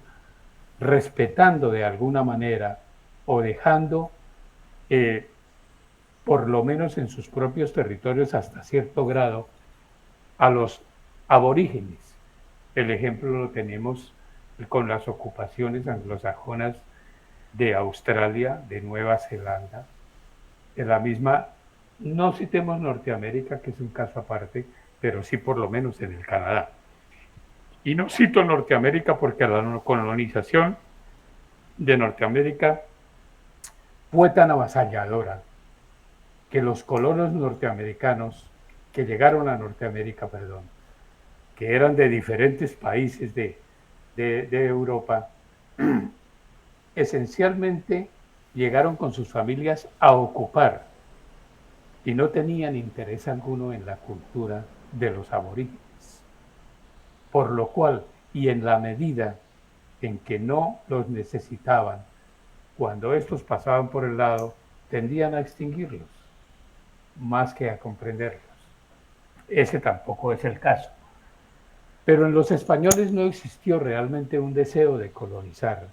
respetando de alguna manera o dejando, por lo menos en sus propios territorios hasta cierto grado, a los aborígenes. El ejemplo lo tenemos con las ocupaciones anglosajonas de Australia, de Nueva Zelanda, de la misma, no citemos Norteamérica, que es un caso aparte, pero sí por lo menos en el Canadá. Y no cito Norteamérica porque la colonización de Norteamérica fue tan avasalladora que los colonos norteamericanos que llegaron a Norteamérica, que eran de diferentes países de Europa, esencialmente llegaron con sus familias a ocupar y no tenían interés alguno en la cultura de los aborígenes. Por lo cual, y en la medida en que no los necesitaban, cuando estos pasaban por el lado, tendían a extinguirlos, más que a comprenderlos. Ese tampoco es el caso. Pero en los españoles no existió realmente un deseo de colonizar,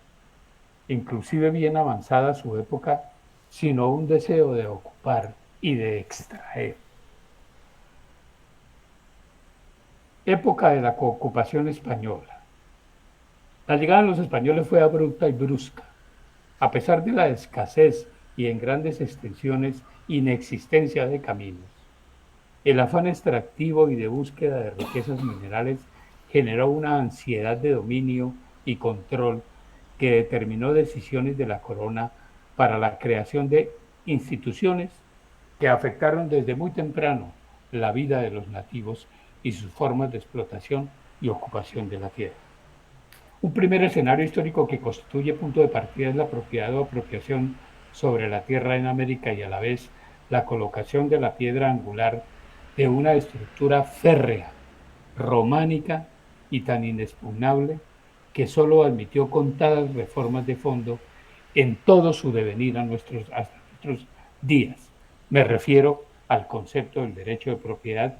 inclusive bien avanzada su época, sino un deseo de ocupar y de extraer. Época de la ocupación española. La llegada de los españoles fue abrupta y brusca. A pesar de la escasez y en grandes extensiones inexistencia de caminos, el afán extractivo y de búsqueda de riquezas minerales generó una ansiedad de dominio y control que determinó decisiones de la corona para la creación de instituciones que afectaron desde muy temprano la vida de los nativos y sus formas de explotación y ocupación de la tierra. Un primer escenario histórico que constituye punto de partida es la propiedad o apropiación sobre la tierra en América y a la vez la colocación de la piedra angular de una estructura férrea, románica y tan inexpugnable que solo admitió contadas reformas de fondo en todo su devenir hasta nuestros días. Me refiero al concepto del derecho de propiedad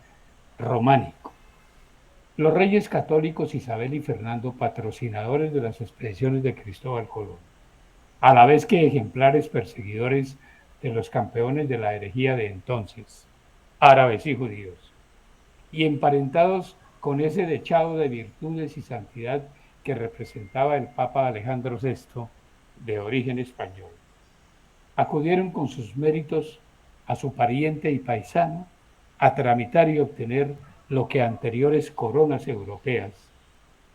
románico. Los reyes católicos Isabel y Fernando, patrocinadores de las expediciones de Cristóbal Colón, a la vez que ejemplares perseguidores de los campeones de la herejía de entonces, árabes y judíos, y emparentados con ese dechado de virtudes y santidad que representaba el Papa Alejandro VI, de origen español. acudieron con sus méritos a su pariente y paisano a tramitar y obtener lo que anteriores coronas europeas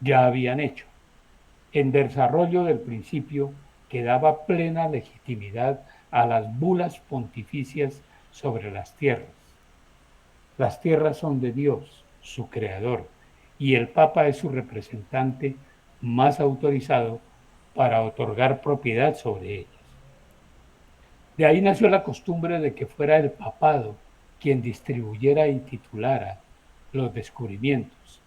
ya habían hecho, en desarrollo del principio que daba plena legitimidad a las bulas pontificias sobre las tierras. Las tierras son de Dios, su creador, y el Papa es su representante más autorizado para otorgar propiedad sobre ellas. De ahí nació la costumbre de que fuera el papado quien distribuyera y titulara los descubrimientos,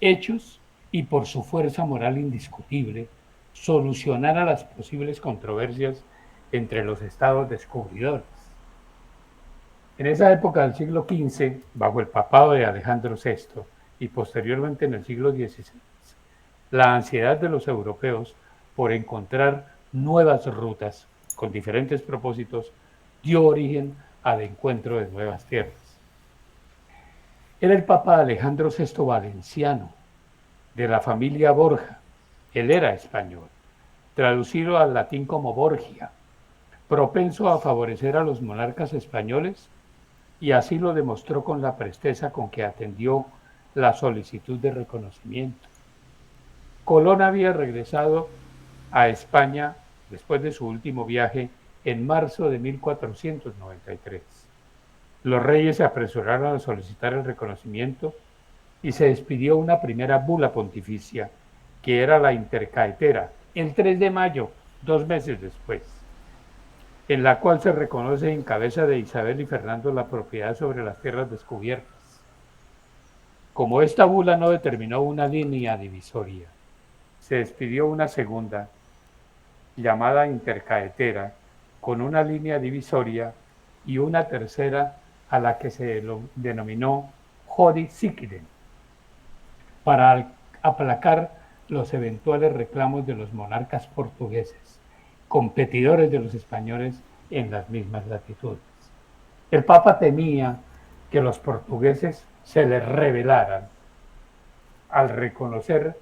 hechos y por su fuerza moral indiscutible, solucionara las posibles controversias entre los estados descubridores. En esa época del siglo XV, bajo el papado de Alejandro VI y posteriormente en el siglo XVI, la ansiedad de los europeos por encontrar nuevas rutas con diferentes propósitos dio origen al encuentro de nuevas tierras. Era el Papa Alejandro VI Valenciano, de la familia Borja. Él era español, traducido al latín como Borgia, propenso a favorecer a los monarcas españoles, y así lo demostró con la presteza con que atendió la solicitud de reconocimiento. Colón había regresado a España después de su último viaje en marzo de 1493. Los reyes se apresuraron a solicitar el reconocimiento y se despidió una primera bula pontificia, que era la Intercaetera, el 3 de mayo, 2 meses después, en la cual se reconoce en cabeza de Isabel y Fernando la propiedad sobre las tierras descubiertas. Como esta bula no determinó una línea divisoria, se despidió una segunda, llamada Intercaetera, con una línea divisoria, y una tercera a la que se denominó Hodie Siquiden, para aplacar los eventuales reclamos de los monarcas portugueses, competidores de los españoles en las mismas latitudes. El Papa temía que los portugueses se les rebelaran al reconocer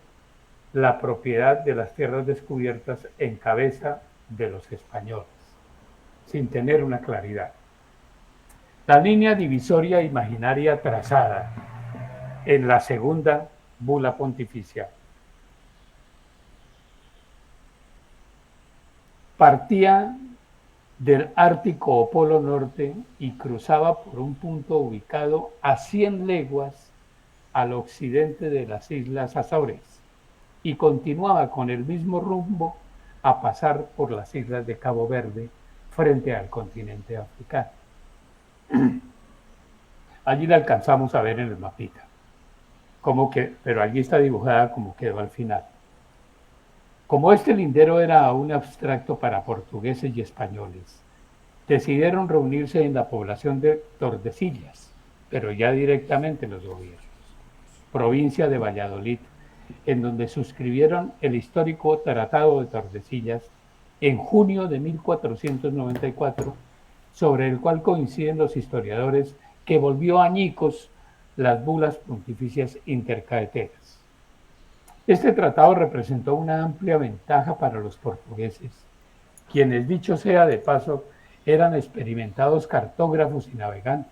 la propiedad de las tierras descubiertas en cabeza de los españoles, sin tener una claridad. La línea divisoria imaginaria trazada en la segunda bula pontificia partía del Ártico o Polo Norte y cruzaba por un punto ubicado a 100 leguas al occidente de las Islas Azores y continuaba con el mismo rumbo a pasar por las islas de Cabo Verde frente al continente africano. Allí la alcanzamos a ver en el mapita, pero allí está dibujada como quedó al final. Como este lindero era un abstracto para portugueses y españoles, decidieron reunirse en la población de Tordesillas, pero ya directamente en los gobiernos, provincia de Valladolid, en donde suscribieron el histórico Tratado de Tordesillas en junio de 1494, sobre el cual coinciden los historiadores que volvió añicos las bulas pontificias intercaeteras. Este tratado representó una amplia ventaja para los portugueses, quienes, dicho sea de paso, eran experimentados cartógrafos y navegantes.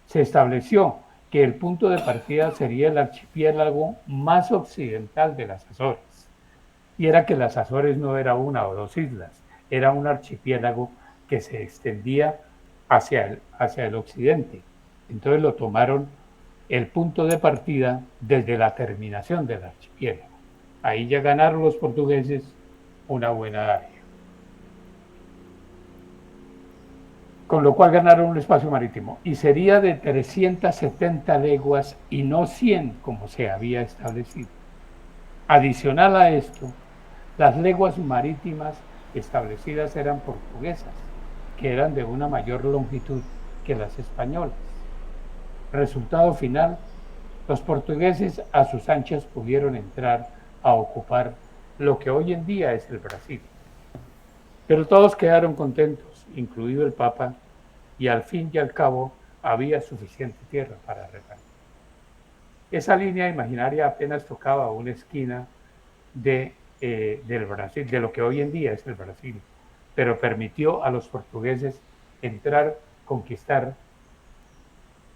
Se estableció que el punto de partida sería el archipiélago más occidental de las Azores, y era que las Azores no era una o dos islas, era un archipiélago que se extendía hacia el occidente. Entonces lo tomaron el punto de partida desde la terminación del archipiélago. Ahí ya ganaron los portugueses una buena área, con lo cual ganaron un espacio marítimo, y sería de 370 leguas y no 100 como se había establecido. Adicional a esto, las leguas marítimas establecidas eran portuguesas, que eran de una mayor longitud que las españolas. Resultado final, los portugueses a sus anchas pudieron entrar a ocupar lo que hoy en día es el Brasil. Pero todos quedaron contentos, incluido el Papa, y al fin y al cabo había suficiente tierra para regar. Esa línea imaginaria apenas tocaba una esquina del Brasil, de lo que hoy en día es el Brasil, pero permitió a los portugueses entrar, conquistar,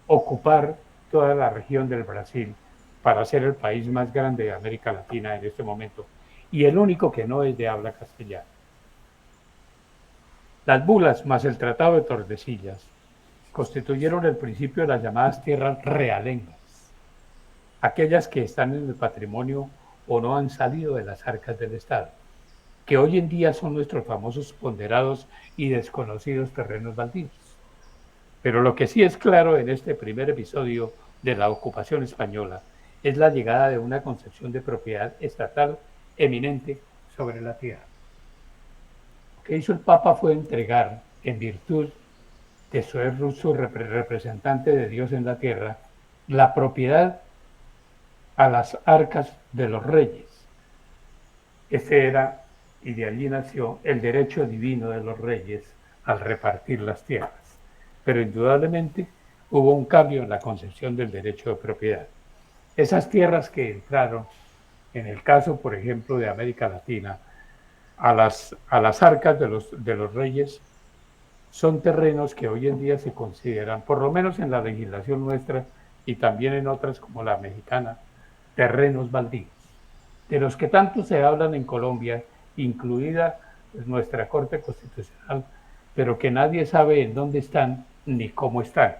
ocupar toda la región del Brasil para ser el país más grande de América Latina en este momento y el único que no es de habla castellana. Las bulas más el Tratado de Tordesillas constituyeron el principio de las llamadas tierras realengas, aquellas que están en el patrimonio o no han salido de las arcas del Estado, que hoy en día son nuestros famosos ponderados y desconocidos terrenos baldíos. Pero lo que sí es claro en este primer episodio de la ocupación española es la llegada de una concepción de propiedad estatal eminente sobre la tierra. Lo que hizo el Papa fue entregar, en virtud de su representante de Dios en la tierra, la propiedad a las arcas de los reyes. Ese era, y de allí nació, el derecho divino de los reyes al repartir las tierras. Pero indudablemente hubo un cambio en la concepción del derecho de propiedad. Esas tierras que entraron, en el caso, por ejemplo, de América Latina, a las arcas de los reyes, son terrenos que hoy en día se consideran, por lo menos en la legislación nuestra y también en otras como la mexicana, terrenos baldíos, de los que tanto se hablan en Colombia, incluida nuestra Corte Constitucional, pero que nadie sabe en dónde están ni cómo están.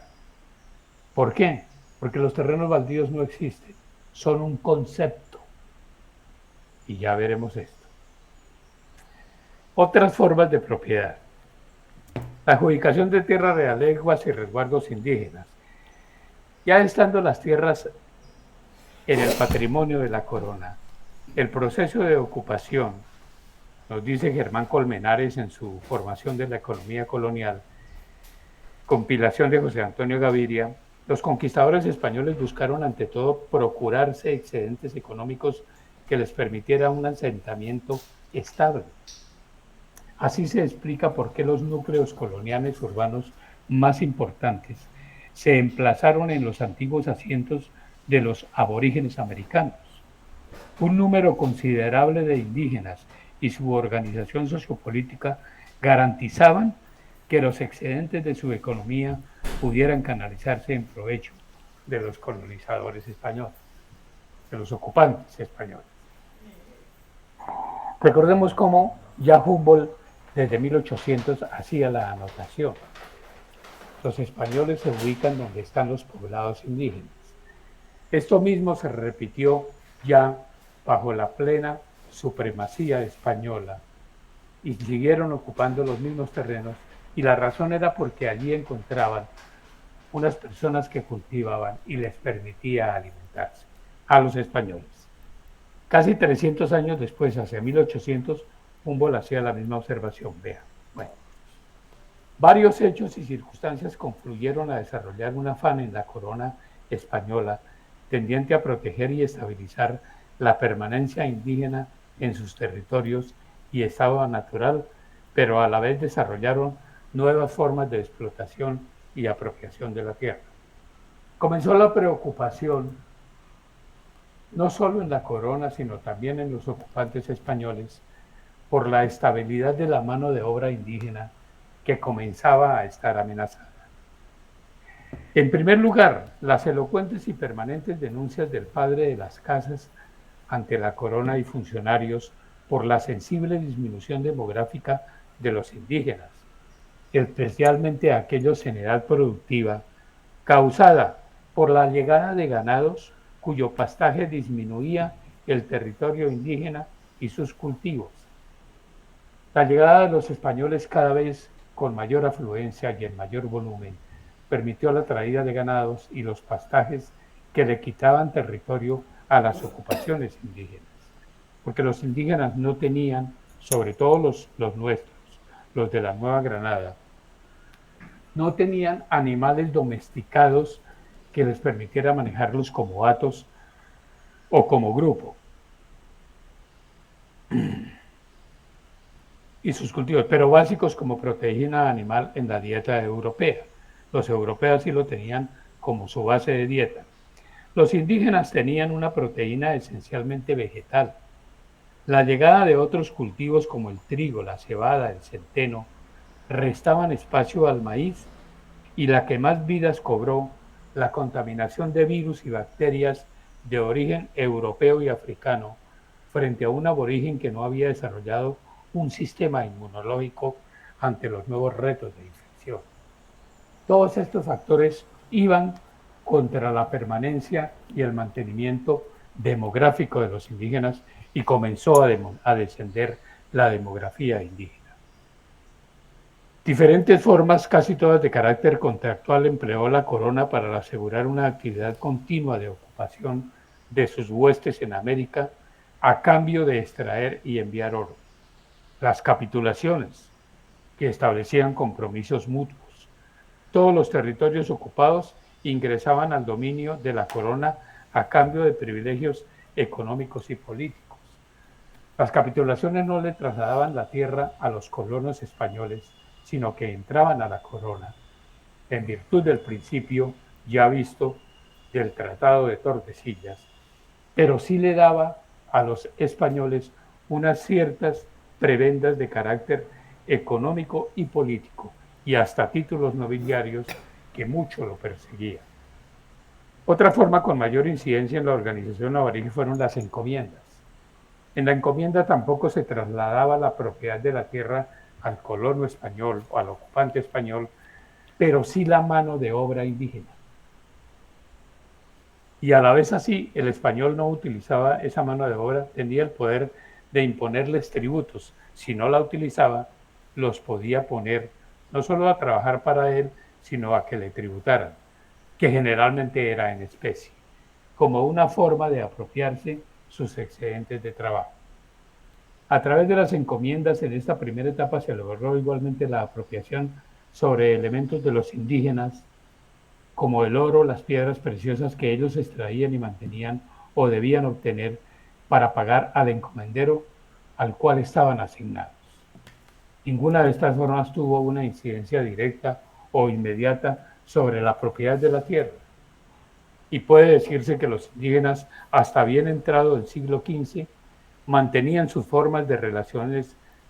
¿Por qué? Porque los terrenos baldíos no existen, son un concepto. Y ya veremos esto. Otras formas de propiedad. La adjudicación de tierras realengas y resguardos indígenas. Ya estando las tierras en el patrimonio de la corona, el proceso de ocupación, nos dice Germán Colmenares en su formación de la economía colonial, compilación de José Antonio Gaviria, los conquistadores españoles buscaron ante todo procurarse excedentes económicos que les permitiera un asentamiento estable. Así se explica por qué los núcleos coloniales urbanos más importantes se emplazaron en los antiguos asientos de los aborígenes americanos. Un número considerable de indígenas y su organización sociopolítica garantizaban que los excedentes de su economía pudieran canalizarse en provecho de los colonizadores españoles, de los ocupantes españoles. Recordemos cómo ya Humboldt desde 1800 hacía la anotación. Los españoles se ubican donde están los poblados indígenas. Esto mismo se repitió ya bajo la plena supremacía española y siguieron ocupando los mismos terrenos, y la razón era porque allí encontraban unas personas que cultivaban y les permitía alimentarse a los españoles. Casi 300 años después, hacia 1800, Humboldt hacía la misma observación. Vean, bueno, varios hechos y circunstancias confluyeron a desarrollar un afán en la corona española tendiente a proteger y estabilizar la permanencia indígena en sus territorios y estado natural, pero a la vez desarrollaron nuevas formas de explotación y apropiación de la tierra. Comenzó la preocupación no solo en la corona, sino también en los ocupantes españoles, por la estabilidad de la mano de obra indígena que comenzaba a estar amenazada. En primer lugar, las elocuentes y permanentes denuncias del padre de las casas ante la corona y funcionarios por la sensible disminución demográfica de los indígenas, especialmente aquellos en edad productiva, causada por la llegada de ganados cuyo pastaje disminuía el territorio indígena y sus cultivos. La llegada de los españoles cada vez con mayor afluencia y en mayor volumen permitió la traída de ganados y los pastajes que le quitaban territorio a las ocupaciones indígenas, porque los indígenas no tenían, sobre todo los nuestros, los de la Nueva Granada, no tenían animales domesticados que les permitiera manejarlos como hatos o como grupo. Y sus cultivos, pero básicos como proteína animal en la dieta europea. Los europeos sí lo tenían como su base de dieta. Los indígenas tenían una proteína esencialmente vegetal, La llegada de otros cultivos como el trigo, la cebada, el centeno, restaban espacio al maíz y la que más vidas cobró, la contaminación de virus y bacterias de origen europeo y africano frente a un aborigen que no había desarrollado un sistema inmunológico ante los nuevos retos de infección. Todos estos factores iban contra la permanencia y el mantenimiento demográfico de los indígenas y comenzó a descender la demografía indígena. Diferentes formas, casi todas de carácter contractual, empleó la corona para asegurar una actividad continua de ocupación de sus huestes en América a cambio de extraer y enviar oro. Las capitulaciones, que establecían compromisos mutuos. Todos los territorios ocupados ingresaban al dominio de la corona a cambio de privilegios económicos y políticos. Las capitulaciones no le trasladaban la tierra a los colonos españoles, sino que entraban a la corona, en virtud del principio ya visto del Tratado de Tordesillas, pero sí le daba a los españoles unas ciertas prebendas de carácter económico y político, y hasta títulos nobiliarios que mucho lo perseguían. Otra forma con mayor incidencia en la organización navarina fueron las encomiendas. En la encomienda tampoco se trasladaba la propiedad de la tierra al colono español o al ocupante español, pero sí la mano de obra indígena. Y a la vez así, el español no utilizaba esa mano de obra, tenía el poder de imponerles tributos. Si no la utilizaba, los podía poner no solo a trabajar para él, sino a que le tributaran, que generalmente era en especie, como una forma de apropiarse sus excedentes de trabajo. A través de las encomiendas, en esta primera etapa se logró igualmente la apropiación sobre elementos de los indígenas, como el oro, las piedras preciosas que ellos extraían y mantenían o debían obtener para pagar al encomendero al cual estaban asignados. Ninguna de estas formas tuvo una incidencia directa o inmediata sobre la propiedad de la tierra. Y puede decirse que los indígenas, hasta bien entrado el siglo XV, mantenían sus formas de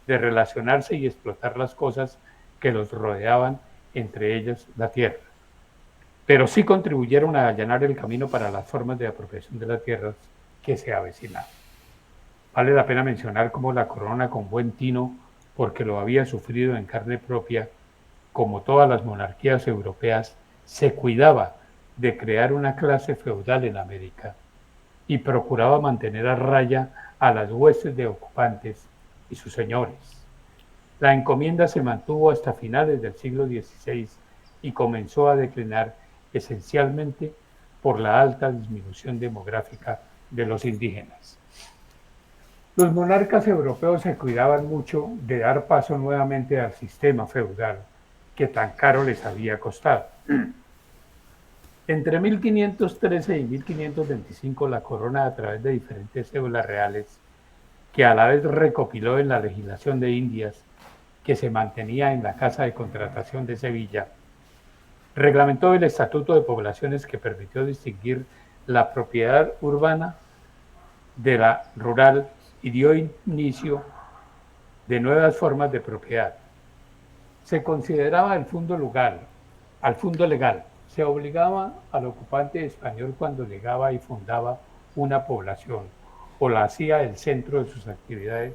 relacionarse y explotar las cosas que los rodeaban, entre ellas la tierra. Pero sí contribuyeron a allanar el camino para las formas de apropiación de la tierra que se avecinaban. Vale la pena mencionar cómo la corona, con buen tino, porque lo había sufrido en carne propia, como todas las monarquías europeas, se cuidaba de crear una clase feudal en América y procuraba mantener a raya a las huestes de ocupantes y sus señores. La encomienda se mantuvo hasta finales del siglo XVI y comenzó a declinar esencialmente por la alta disminución demográfica de los indígenas. Los monarcas europeos se cuidaban mucho de dar paso nuevamente al sistema feudal que tan caro les había costado. Entre 1513 y 1525 la corona, a través de diferentes cédulas reales, que a la vez recopiló en la legislación de Indias, que se mantenía en la Casa de Contratación de Sevilla, reglamentó el Estatuto de Poblaciones que permitió distinguir la propiedad urbana de la rural y dio inicio de nuevas formas de propiedad. Se consideraba el fondo legal. Se obligaba al ocupante español cuando llegaba y fundaba una población o la hacía el centro de sus actividades,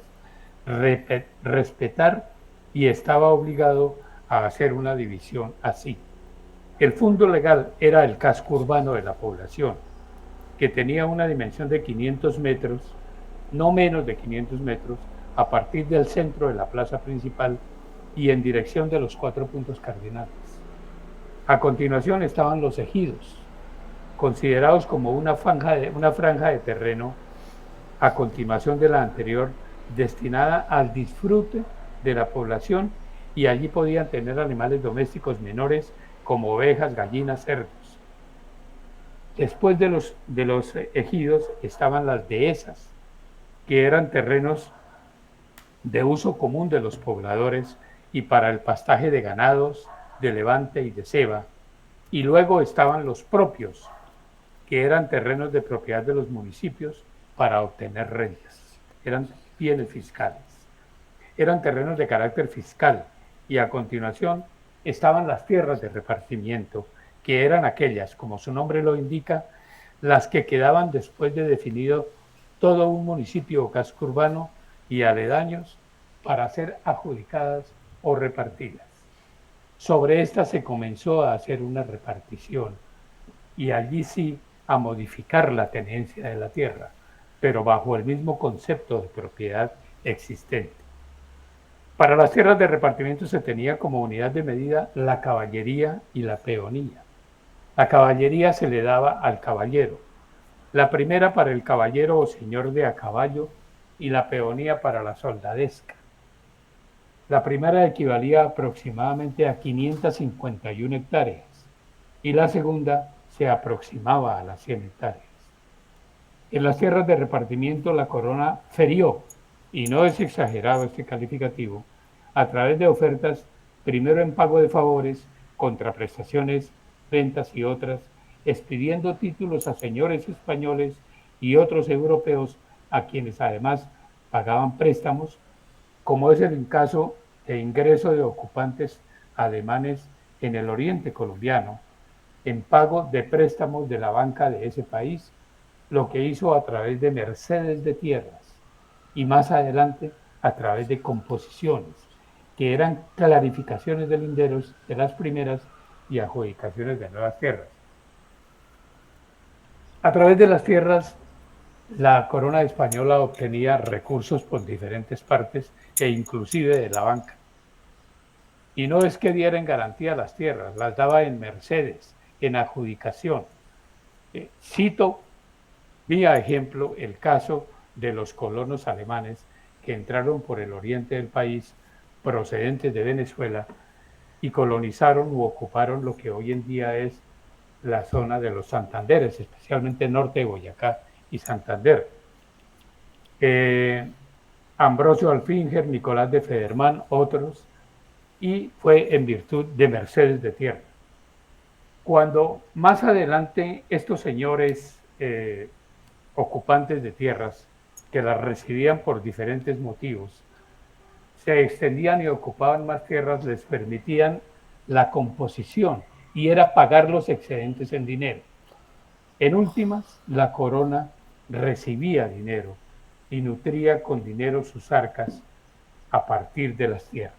respetar y estaba obligado a hacer una división así. El fondo legal era el casco urbano de la población, que tenía una dimensión de 500 metros, no menos de 500 metros, a partir del centro de la plaza principal y en dirección de los 4 puntos cardinales. A continuación estaban los ejidos, considerados como una franja de terreno a continuación de la anterior, destinada al disfrute de la población, y allí podían tener animales domésticos menores como ovejas, gallinas, cerdos. Después de los ejidos estaban las dehesas, que eran terrenos de uso común de los pobladores y para el pastaje de ganados, de levante y de ceba. Y luego estaban los propios, que eran terrenos de propiedad de los municipios para obtener rentas. Eran bienes fiscales. Eran terrenos de carácter fiscal y a continuación estaban las tierras de repartimiento, que eran aquellas, como su nombre lo indica, las que quedaban después de definido todo un municipio o casco urbano y aledaños para ser adjudicadas o repartidas. Sobre estas se comenzó a hacer una repartición y allí sí a modificar la tenencia de la tierra, pero bajo el mismo concepto de propiedad existente. Para las tierras de repartimiento se tenía como unidad de medida la caballería y la peonía. La caballería se le daba al caballero, la primera para el caballero o señor de a caballo y la peonía para la soldadesca. La primera equivalía aproximadamente a 551 hectáreas y la segunda se aproximaba a las 100 hectáreas. En las tierras de repartimiento la corona ferió, y no es exagerado este calificativo, a través de ofertas, primero en pago de favores, contraprestaciones, rentas y otras, expidiendo títulos a señores españoles y otros europeos a quienes además pagaban préstamos, como es el caso de ingreso de ocupantes alemanes en el oriente colombiano, en pago de préstamos de la banca de ese país, lo que hizo a través de mercedes de tierras y más adelante a través de composiciones, que eran clarificaciones de linderos de las primeras y adjudicaciones de nuevas tierras. A través de las tierras, la corona española obtenía recursos por diferentes partes e inclusive de la banca. Y no es que diera en garantía las tierras, las daba en mercedes, en adjudicación. Cito vía ejemplo el caso de los colonos alemanes que entraron por el oriente del país procedentes de Venezuela y colonizaron u ocuparon lo que hoy en día es la zona de los Santanderes, especialmente el norte de Boyacá y Santander. Ambrosio Alfinger, Nicolás de Federman, otros, y fue en virtud de mercedes de tierra. Cuando más adelante estos señores ocupantes de tierras, que las recibían por diferentes motivos, se extendían y ocupaban más tierras, les permitían la composición y era pagar los excedentes en dinero. En últimas, la corona recibía dinero y nutría con dinero sus arcas a partir de las tierras.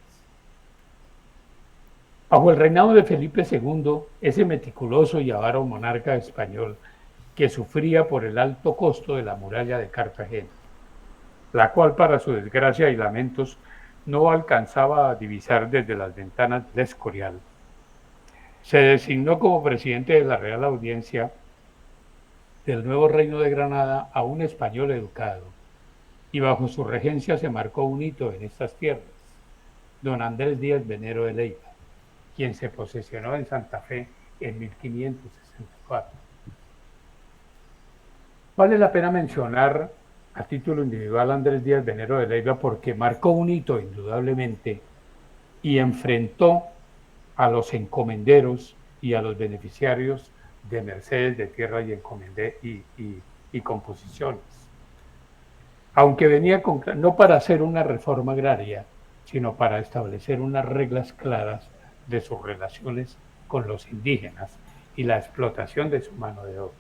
Bajo el reinado de Felipe II, ese meticuloso y avaro monarca español que sufría por el alto costo de la muralla de Cartagena, la cual para su desgracia y lamentos no alcanzaba a divisar desde las ventanas del Escorial, se designó como presidente de la Real Audiencia del nuevo Reino de Granada a un español educado, y bajo su regencia se marcó un hito en estas tierras, don Andrés Díaz Venero de Leyva, quien se posesionó en Santa Fe en 1564. Vale la pena mencionar a título individual a Andrés Díaz Venero de Leyva porque marcó un hito indudablemente y enfrentó a los encomenderos y a los beneficiarios de mercedes de tierra y composiciones. Aunque venía no para hacer una reforma agraria, sino para establecer unas reglas claras de sus relaciones con los indígenas y la explotación de su mano de obra.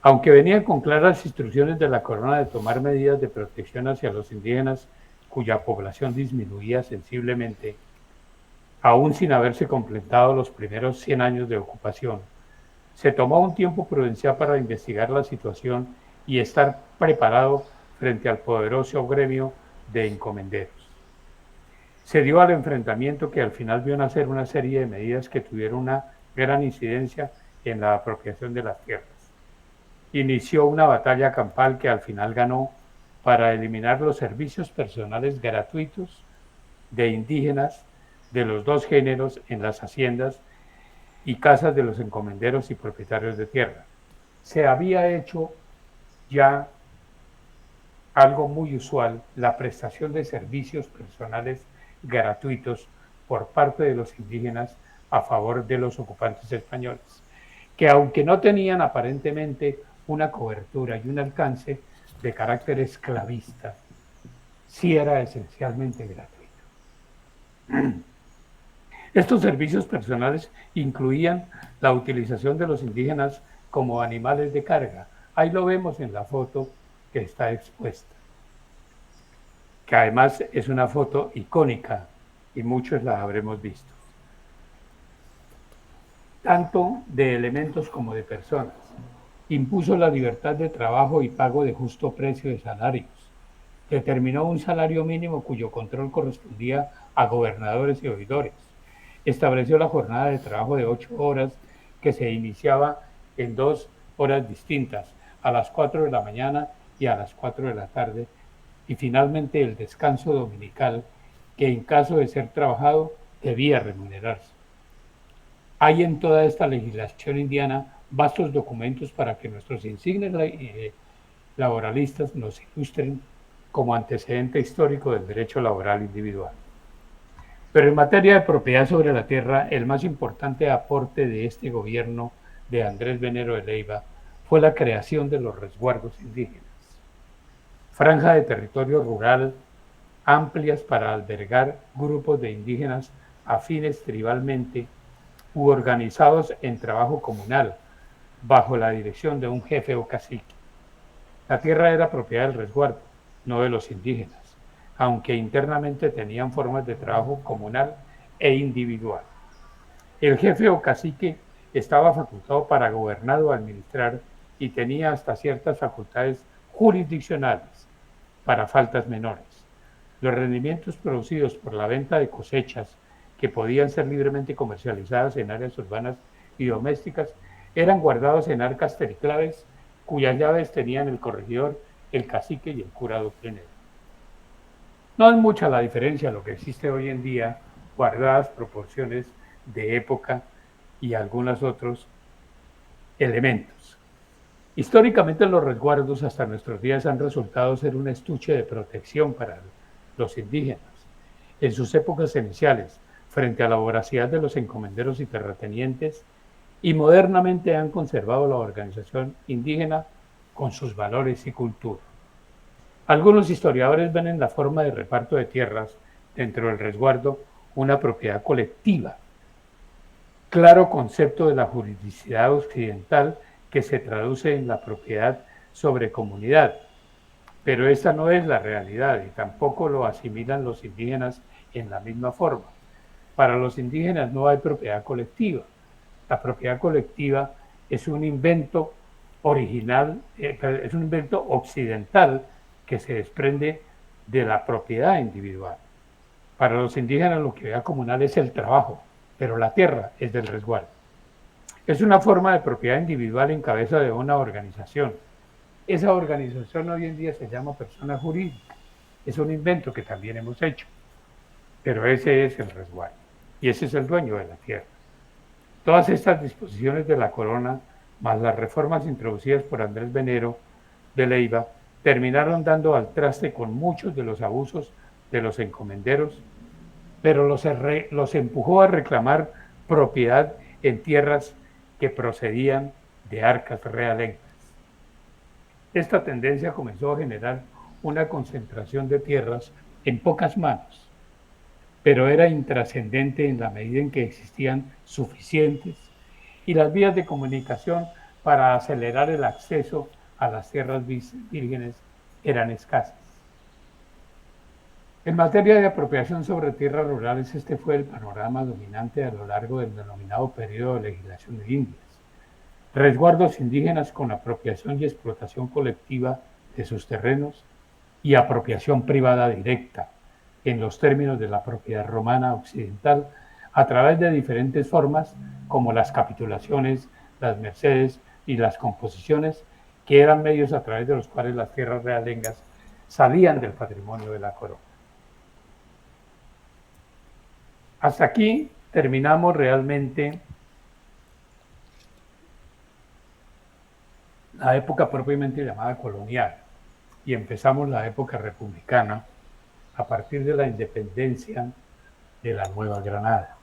Aunque venía con claras instrucciones de la corona de tomar medidas de protección hacia los indígenas, cuya población disminuía sensiblemente, aún sin haberse completado los primeros 100 años de ocupación, se tomó un tiempo prudencial para investigar la situación y estar preparado frente al poderoso gremio de encomenderos. Se dio al enfrentamiento que al final vio nacer una serie de medidas que tuvieron una gran incidencia en la apropiación de las tierras. Inició una batalla campal que al final ganó para eliminar los servicios personales gratuitos de indígenas de los dos géneros en las haciendas y casas de los encomenderos y propietarios de tierra. Se había hecho ya algo muy usual, la prestación de servicios personales gratuitos por parte de los indígenas a favor de los ocupantes españoles, que aunque no tenían aparentemente una cobertura y un alcance de carácter esclavista, sí era esencialmente gratuito. Estos servicios personales incluían la utilización de los indígenas como animales de carga. Ahí lo vemos en la foto que está expuesta, que además es una foto icónica y muchos la habremos visto, tanto de elementos como de personas. Impuso la libertad de trabajo y pago de justo precio de salarios. Determinó un salario mínimo cuyo control correspondía a gobernadores y oidores. Estableció la jornada de trabajo de 8 horas que se iniciaba en 2 horas distintas, a las 4 de la mañana y a las 4 de la tarde, y finalmente el descanso dominical, que en caso de ser trabajado debía remunerarse. Hay en toda esta legislación indiana vastos documentos para que nuestros insignes laboralistas nos ilustren como antecedente histórico del derecho laboral individual. Pero en materia de propiedad sobre la tierra, el más importante aporte de este gobierno de Andrés Venero de Leyva fue la creación de los resguardos indígenas. Franja de territorio rural amplias para albergar grupos de indígenas afines tribalmente u organizados en trabajo comunal, bajo la dirección de un jefe o cacique. La tierra era propiedad del resguardo, no de los indígenas, aunque internamente tenían formas de trabajo comunal e individual. El jefe o cacique estaba facultado para gobernar o administrar y tenía hasta ciertas facultades jurisdiccionales para faltas menores. Los rendimientos producidos por la venta de cosechas que podían ser libremente comercializadas en áreas urbanas y domésticas eran guardados en arcas tericlaves cuyas llaves tenían el corregidor, el cacique y el cura doctrinero. No es mucha la diferencia a lo que existe hoy en día, guardadas proporciones de época y algunos otros elementos. Históricamente los resguardos hasta nuestros días han resultado ser un estuche de protección para los indígenas. En sus épocas iniciales, frente a la voracidad de los encomenderos y terratenientes, y modernamente han conservado la organización indígena con sus valores y cultura. Algunos historiadores ven en la forma de reparto de tierras dentro del resguardo una propiedad colectiva, claro concepto de la juridicidad occidental que se traduce en la propiedad sobre comunidad, pero esta no es la realidad y tampoco lo asimilan los indígenas en la misma forma. Para los indígenas no hay propiedad colectiva. La propiedad colectiva es un invento original, es un invento occidental que se desprende de la propiedad individual. Para los indígenas la propiedad comunal es el trabajo, pero la tierra es del resguardo. Es una forma de propiedad individual en cabeza de una organización. Esa organización hoy en día se llama persona jurídica. Es un invento que también hemos hecho, pero ese es el resguardo y ese es el dueño de la tierra. Todas estas disposiciones de la corona, más las reformas introducidas por Andrés Venero de Leyva, terminaron dando al traste con muchos de los abusos de los encomenderos, pero los empujó a reclamar propiedad en tierras que procedían de arcas realengas. Esta tendencia comenzó a generar una concentración de tierras en pocas manos, pero era intrascendente en la medida en que existían suficientes y las vías de comunicación para acelerar el acceso a las tierras vírgenes eran escasas. En materia de apropiación sobre tierras rurales, este fue el panorama dominante a lo largo del denominado periodo de legislación de Indias. Resguardos indígenas con apropiación y explotación colectiva de sus terrenos y apropiación privada directa, en los términos de la propiedad romana occidental, a través de diferentes formas como las capitulaciones, las mercedes y las composiciones, que eran medios a través de los cuales las tierras realengas salían del patrimonio de la corona. Hasta aquí terminamos realmente la época propiamente llamada colonial y empezamos la época republicana a partir de la independencia de la Nueva Granada.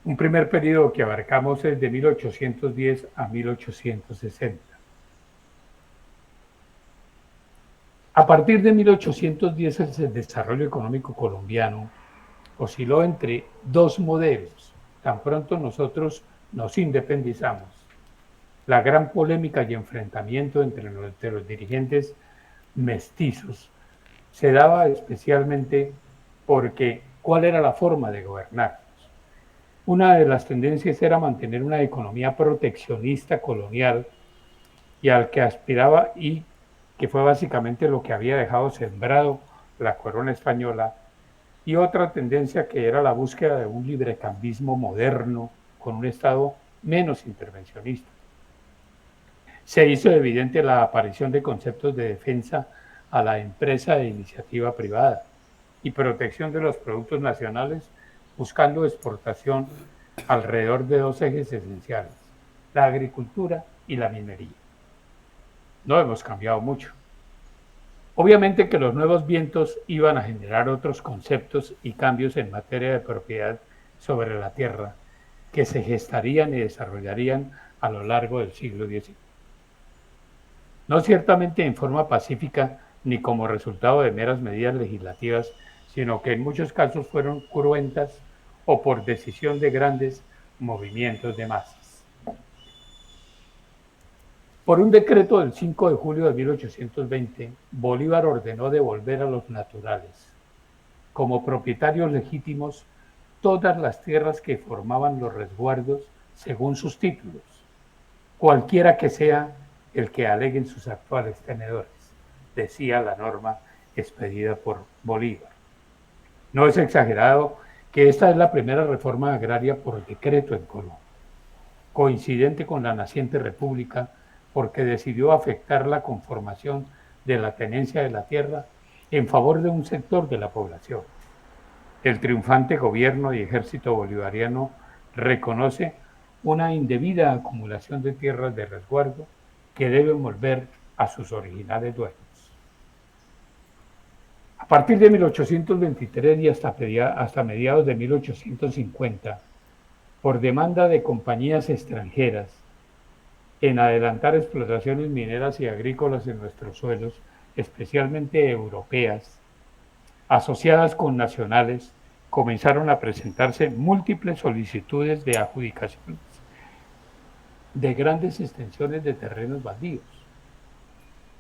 Un primer periodo que abarcamos es de 1810 a 1860. A partir de 1810 el desarrollo económico colombiano osciló entre dos modelos. Tan pronto nosotros nos independizamos, la gran polémica y enfrentamiento entre los dirigentes mestizos se daba especialmente porque ¿cuál era la forma de gobernar? Una de las tendencias era mantener una economía proteccionista colonial y al que aspiraba y que fue básicamente lo que había dejado sembrado la corona española, y otra tendencia que era la búsqueda de un librecambismo moderno con un Estado menos intervencionista. Se hizo evidente la aparición de conceptos de defensa a la empresa de iniciativa privada y protección de los productos nacionales, buscando exportación alrededor de dos ejes esenciales, la agricultura y la minería. No hemos cambiado mucho. Obviamente que los nuevos vientos iban a generar otros conceptos y cambios en materia de propiedad sobre la tierra que se gestarían y desarrollarían a lo largo del siglo XIX. No ciertamente en forma pacífica ni como resultado de meras medidas legislativas, sino que en muchos casos fueron cruentas o por decisión de grandes movimientos de masas. Por un decreto del 5 de julio de 1820, Bolívar ordenó devolver a los naturales, como propietarios legítimos, todas las tierras que formaban los resguardos según sus títulos, cualquiera que sea el que aleguen sus actuales tenedores, decía la norma expedida por Bolívar. No es exagerado que esta es la primera reforma agraria por decreto en Colombia, coincidente con la naciente república, porque decidió afectar la conformación de la tenencia de la tierra en favor de un sector de la población. El triunfante gobierno y ejército bolivariano reconoce una indebida acumulación de tierras de resguardo que deben volver a sus originales dueños. A partir de 1823 y hasta mediados de 1850, por demanda de compañías extranjeras, en adelantar explotaciones mineras y agrícolas en nuestros suelos, especialmente europeas, asociadas con nacionales, comenzaron a presentarse múltiples solicitudes de adjudicaciones de grandes extensiones de terrenos baldíos,